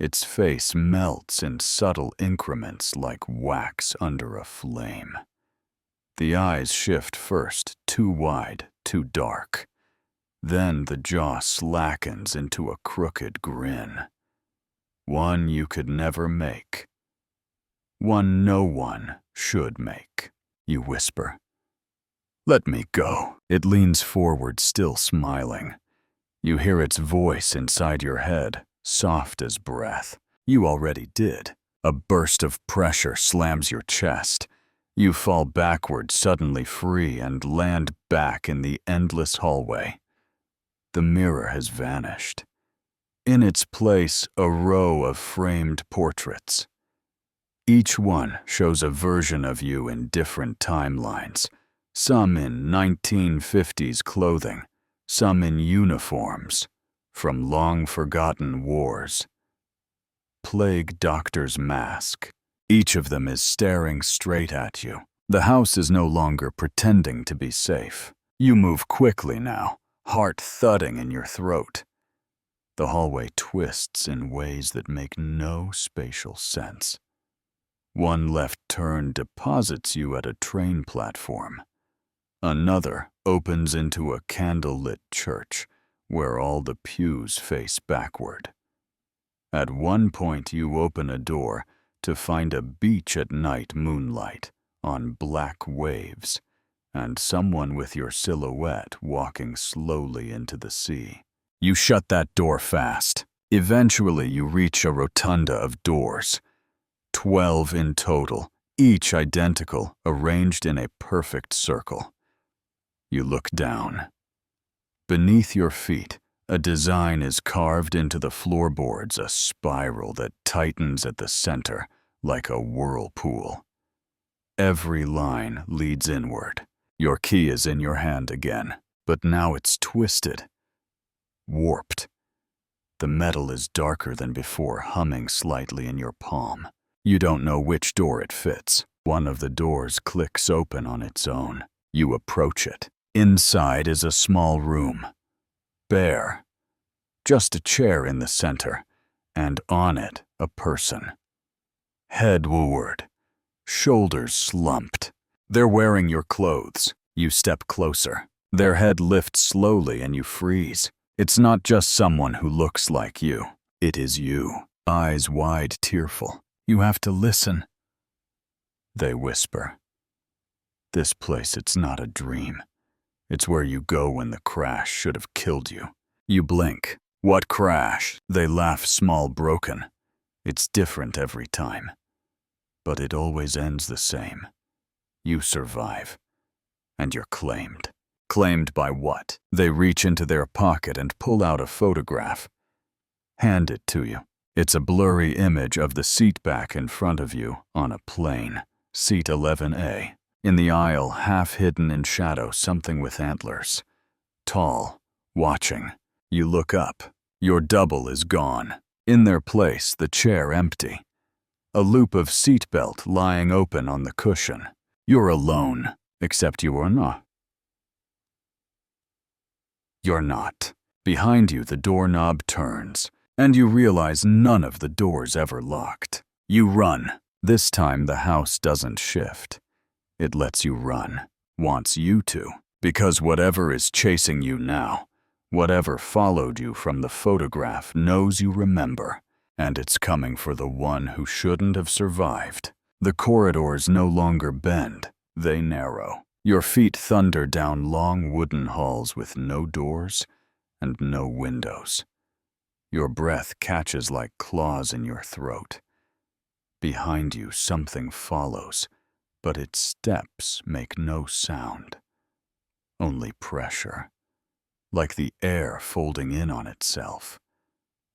Its face melts in subtle increments like wax under a flame. The eyes shift first, too wide, too dark. Then the jaw slackens into a crooked grin. One you could never make. One no one should make. You whisper. Let me go. It leans forward, still smiling. You hear its voice inside your head, soft as breath. You already did. A burst of pressure slams your chest. You fall backward, suddenly free, and land back in the endless hallway. The mirror has vanished. In its place, a row of framed portraits. Each one shows a version of you in different timelines. Some in 1950s clothing, some in uniforms from long-forgotten wars. Plague Doctor's mask. Each of them is staring straight at you. The house is no longer pretending to be safe. You move quickly now, heart thudding in your throat. The hallway twists in ways that make no spatial sense. One left turn deposits you at a train platform. Another opens into a candlelit church where all the pews face backward. At one point, you open a door to find a beach at night moonlight on black waves and someone with your silhouette walking slowly into the sea. You shut that door fast. Eventually, you reach a rotunda of doors, 12 in total, each identical, arranged in a perfect circle. You look down. Beneath your feet, a design is carved into the floorboards, a spiral that tightens at the center like a whirlpool. Every line leads inward. Your key is in your hand again, but now it's twisted, warped. The metal is darker than before, humming slightly in your palm. You don't know which door it fits. One of the doors clicks open on its own. You approach it. Inside is a small room, bare. Just a chair in the center, and on it a person. Head forward, shoulders slumped. They're wearing your clothes. You step closer. Their head lifts slowly and you freeze. It's not just someone who looks like you. It is you, eyes wide, tearful. You have to listen. They whisper. This place, it's not a dream. It's where you go when the crash should have killed you. You blink. What crash? They laugh, small, broken. It's different every time. But it always ends the same. You survive. And you're claimed. Claimed by what? They reach into their pocket and pull out a photograph. Hand it to you. It's a blurry image of the seat back in front of you on a plane. Seat 11A. In the aisle, half hidden in shadow, something with antlers. Tall, watching. You look up. Your double is gone. In their place, the chair empty. A loop of seatbelt lying open on the cushion. You're alone, except you are not. You're not. Behind you, the doorknob turns, and you realize none of the doors ever locked. You run. This time, the house doesn't shift. It lets you run. wants you to, because whatever is chasing you now, whatever followed you from the photograph knows you remember, and it's coming for the one who shouldn't have survived. The corridors no longer bend, they narrow. Your feet thunder down long wooden halls with no doors and no windows. Your breath catches like claws in your throat. Behind you, something follows, but its steps make no sound. Only pressure, like the air folding in on itself.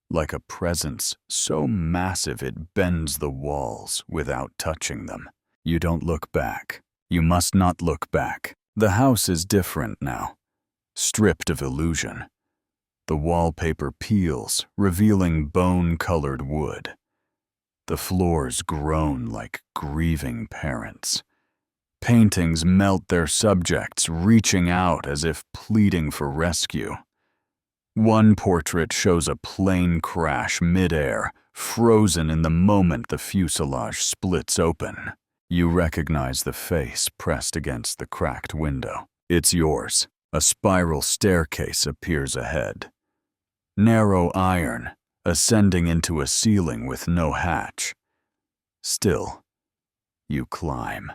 Like a presence so massive it bends the walls without touching them. You don't look back. You must not look back. The house is different now, stripped of illusion. The wallpaper peels, revealing bone-colored wood. The floors groan like grieving parents. Paintings melt their subjects, reaching out as if pleading for rescue. One portrait shows a plane crash mid-air, frozen in the moment the fuselage splits open. You recognize the face pressed against the cracked window. It's yours. A spiral staircase appears ahead. Narrow iron, ascending into a ceiling with no hatch. Still, you climb.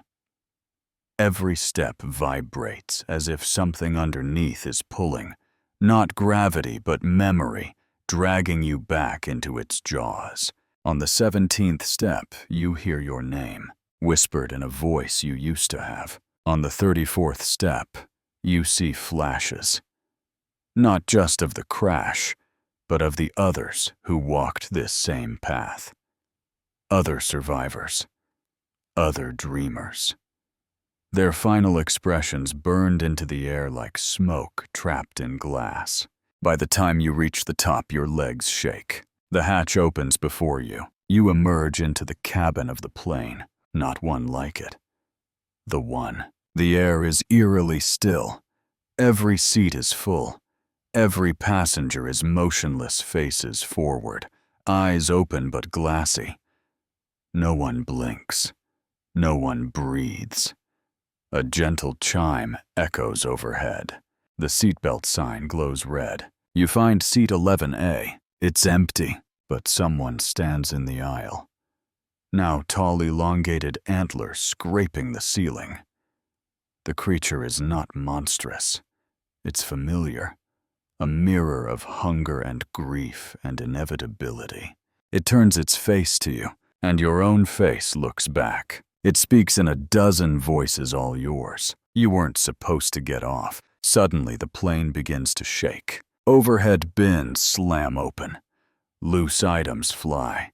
Every step vibrates as if something underneath is pulling, not gravity but memory, dragging you back into its jaws. On the 17th step, you hear your name, whispered in a voice you used to have. On the 34th step, you see flashes. Not just of the crash, but of the others who walked this same path. Other survivors. Other dreamers. Their final expressions burned into the air like smoke trapped in glass. By the time you reach the top, your legs shake. The hatch opens before you. You emerge into the cabin of the plane. Not one like it. The one. The air is eerily still. Every seat is full. Every passenger is motionless, faces forward, eyes open but glassy. No one blinks. No one breathes. A gentle chime echoes overhead. The seatbelt sign glows red. You find seat 11A. It's empty, but someone stands in the aisle. Now tall, elongated antlers scraping the ceiling. The creature is not monstrous. It's familiar. A mirror of hunger and grief and inevitability. It turns its face to you, and your own face looks back. It speaks in a dozen voices, all yours. You weren't supposed to get off. Suddenly, the plane begins to shake. Overhead bins slam open. Loose items fly.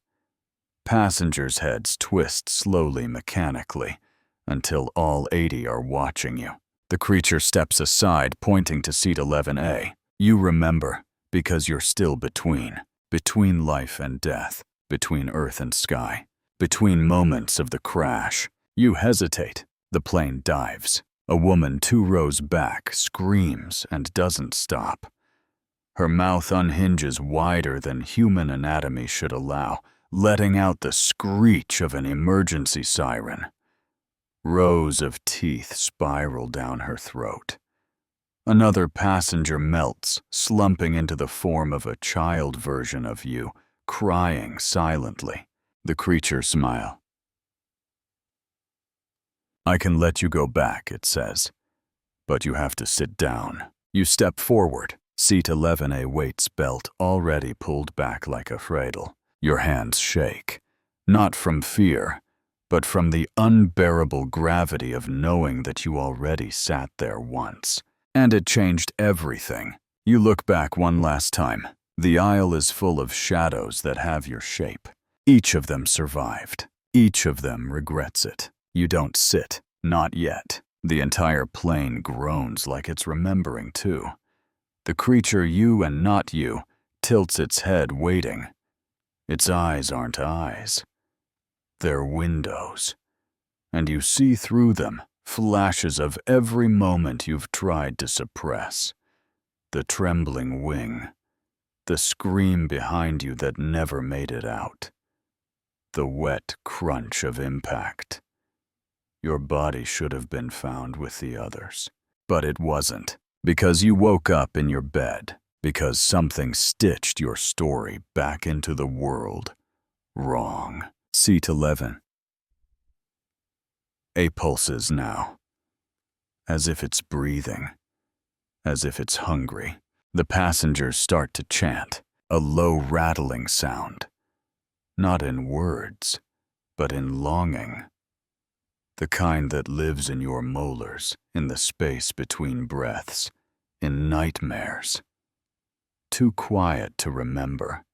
Passengers' heads twist slowly, mechanically, until all 80 are watching you. The creature steps aside, pointing to seat 11A. You remember, because you're still between life and death, between earth and sky, between moments of the crash. You hesitate. The plane dives. A woman 2 rows back screams and doesn't stop. Her mouth unhinges wider than human anatomy should allow, letting out the screech of an emergency siren. Rows of teeth spiral down her throat. Another passenger melts, slumping into the form of a child version of you, crying silently. The creature smiles. I can let you go back, it says, but you have to sit down. You step forward. Seat 11A waits belt already pulled back like a cradle. Your hands shake, not from fear, but from the unbearable gravity of knowing that you already sat there once. And it changed everything. You look back one last time. The aisle is full of shadows that have your shape. Each of them survived. Each of them regrets it. You don't sit. Not yet. The entire plane groans like it's remembering too. The creature, you and not you, tilts its head, waiting. Its eyes aren't eyes. They're windows. And you see through them flashes of every moment you've tried to suppress. The trembling wing. The scream behind you that never made it out. The wet crunch of impact. Your body should have been found with the others. But it wasn't, because you woke up in your bed, because something stitched your story back into the world wrong. Seat 11. A pulses now, as if it's breathing, as if it's hungry. The passengers start to chant, a low rattling sound, not in words, but in longing. The kind that lives in your molars, in the space between breaths, in nightmares. Too quiet to remember,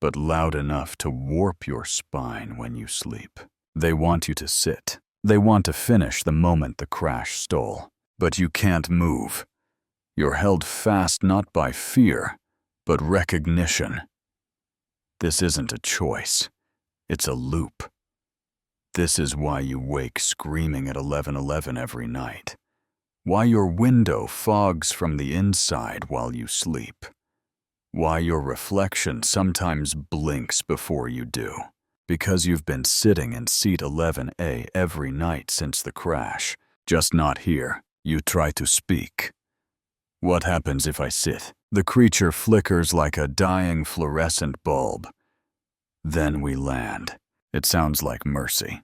but loud enough to warp your spine when you sleep. They want you to sit. They want to finish the moment the crash stole, but you can't move. You're held fast not by fear, but recognition. This isn't a choice. It's a loop. This is why you wake screaming at 11:11 every night. Why your window fogs from the inside while you sleep. Why your reflection sometimes blinks before you do. Because you've been sitting in seat 11A every night since the crash. Just not here. You try to speak. What happens if I sit? The creature flickers like a dying fluorescent bulb. Then we land. It sounds like mercy.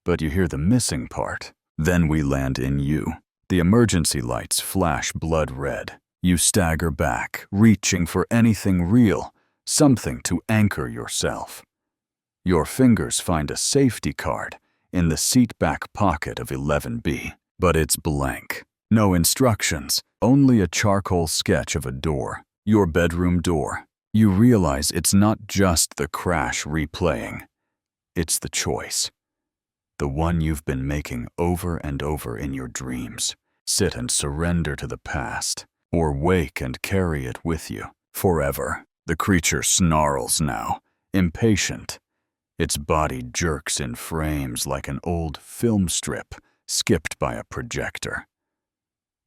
But you hear the missing part. Then we land in you. The emergency lights flash blood red. You stagger back, reaching for anything real, something to anchor yourself. Your fingers find a safety card in the seat back pocket of 11B, but it's blank. No instructions, only a charcoal sketch of a door, your bedroom door. You realize it's not just the crash replaying. It's the choice. The one you've been making over and over in your dreams. Sit and surrender to the past, or wake and carry it with you forever. The creature snarls now, impatient. Its body jerks in frames like an old film strip skipped by a projector.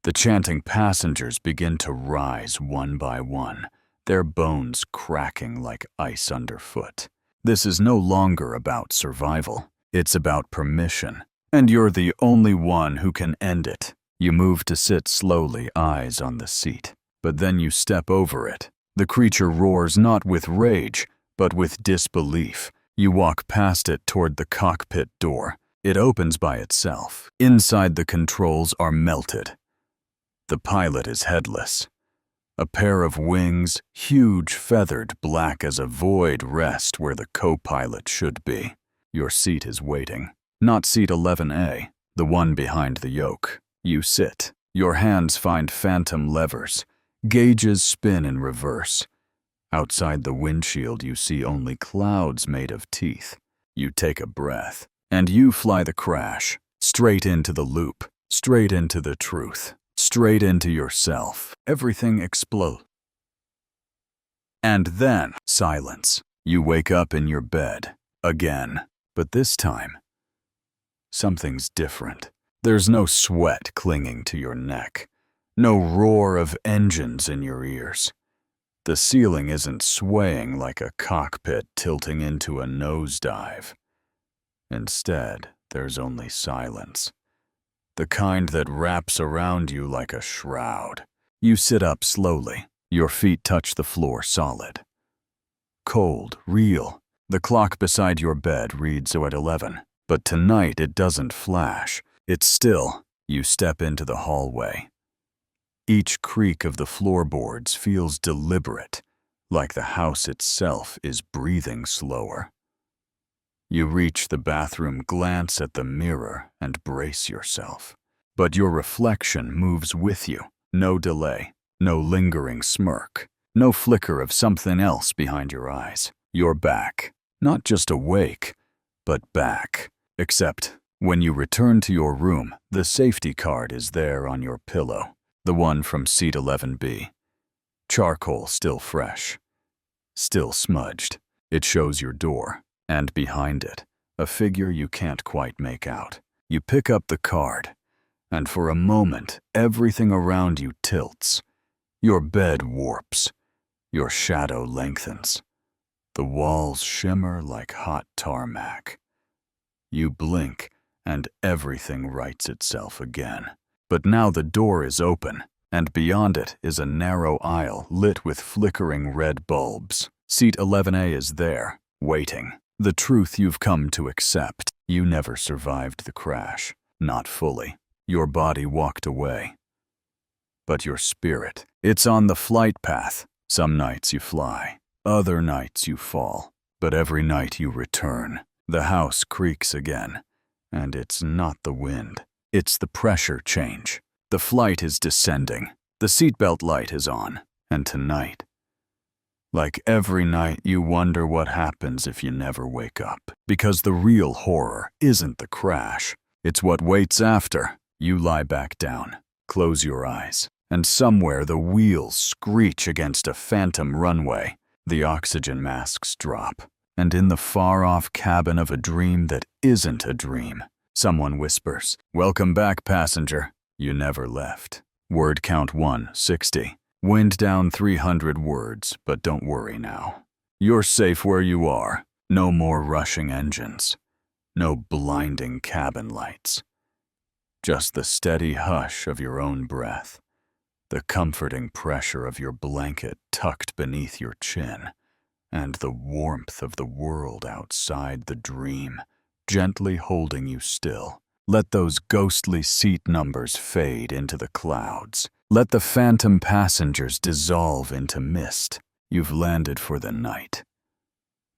The chanting passengers begin to rise one by one, their bones cracking like ice underfoot. This is no longer about survival. It's about permission, and you're the only one who can end it. You move to sit slowly, eyes on the seat, but then you step over it. The creature roars not with rage, but with disbelief. You walk past it toward the cockpit door. It opens by itself. Inside, the controls are melted. The pilot is headless. A pair of wings, huge, feathered, black as a void, rest where the co-pilot should be. Your seat is waiting. Not seat 11A, the one behind the yoke. You sit. Your hands find phantom levers. Gauges spin in reverse. Outside the windshield, you see only clouds made of teeth. You take a breath, and you fly the crash, straight into the loop, straight into the truth, straight into yourself. Everything explodes. And then, silence. You wake up in your bed, again. But this time, something's different. There's no sweat clinging to your neck, no roar of engines in your ears. The ceiling isn't swaying like a cockpit tilting into a nosedive. Instead, there's only silence, the kind that wraps around you like a shroud. You sit up slowly. Your feet touch the floor solid. Cold, real. The clock beside your bed reads at 11, but tonight it doesn't flash. It's still. You step into the hallway. Each creak of the floorboards feels deliberate, like the house itself is breathing slower. You reach the bathroom, glance at the mirror, and brace yourself. But your reflection moves with you. No delay, no lingering smirk, no flicker of something else behind your eyes. You're back. Not just awake, but back. Except, when you return to your room, the safety card is there on your pillow, the one from seat 11B. Charcoal still fresh, still smudged. It shows your door, and behind it, a figure you can't quite make out. You pick up the card, and for a moment, everything around you tilts. Your bed warps. Your shadow lengthens. The walls shimmer like hot tarmac. You blink, and everything rights itself again. But now the door is open, and beyond it is a narrow aisle lit with flickering red bulbs. Seat 11A is there, waiting. The truth you've come to accept. You never survived the crash. Not fully. Your body walked away. But your spirit, it's on the flight path. Some nights you fly, other nights you fall. But every night you return. The house creaks again. And it's not the wind. It's the pressure change. The flight is descending. The seatbelt light is on. And tonight, like every night, you wonder what happens if you never wake up. Because the real horror isn't the crash. It's what waits after. You lie back down, close your eyes, and somewhere the wheels screech against a phantom runway. The oxygen masks drop. And in the far-off cabin of a dream that isn't a dream, someone whispers, "Welcome back, passenger. You never left." Word count 160. Wind down 300 words, but don't worry now. You're safe where you are. No more rushing engines. No blinding cabin lights. Just the steady hush of your own breath. The comforting pressure of your blanket tucked beneath your chin. And the warmth of the world outside the dream, gently holding you still. Let those ghostly seat numbers fade into the clouds. Let the phantom passengers dissolve into mist. You've landed for the night.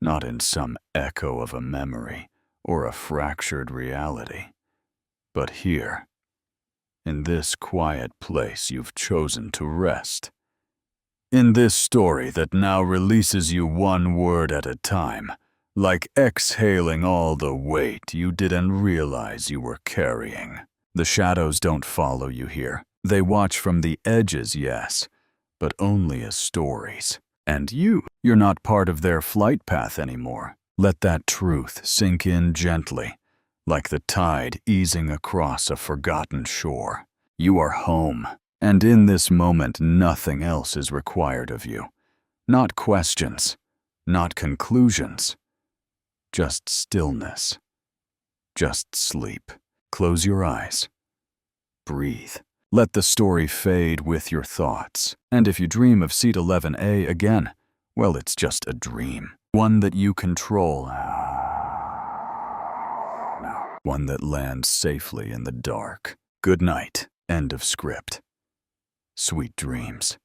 Not in some echo of a memory or a fractured reality, but here, in this quiet place you've chosen to rest. In this story that now releases you one word at a time, like exhaling all the weight you didn't realize you were carrying. The shadows don't follow you here. They watch from the edges, yes, but only as stories. And you're not part of their flight path anymore. Let that truth sink in gently, like the tide easing across a forgotten shore. You are home. And in this moment, nothing else is required of you. Not questions, not conclusions, just stillness, just sleep. Close your eyes. Breathe. Let the story fade with your thoughts. And if you dream of seat 11A again, well, it's just a dream. One that you control. One that lands safely in the dark. Good night. End of script. Sweet dreams.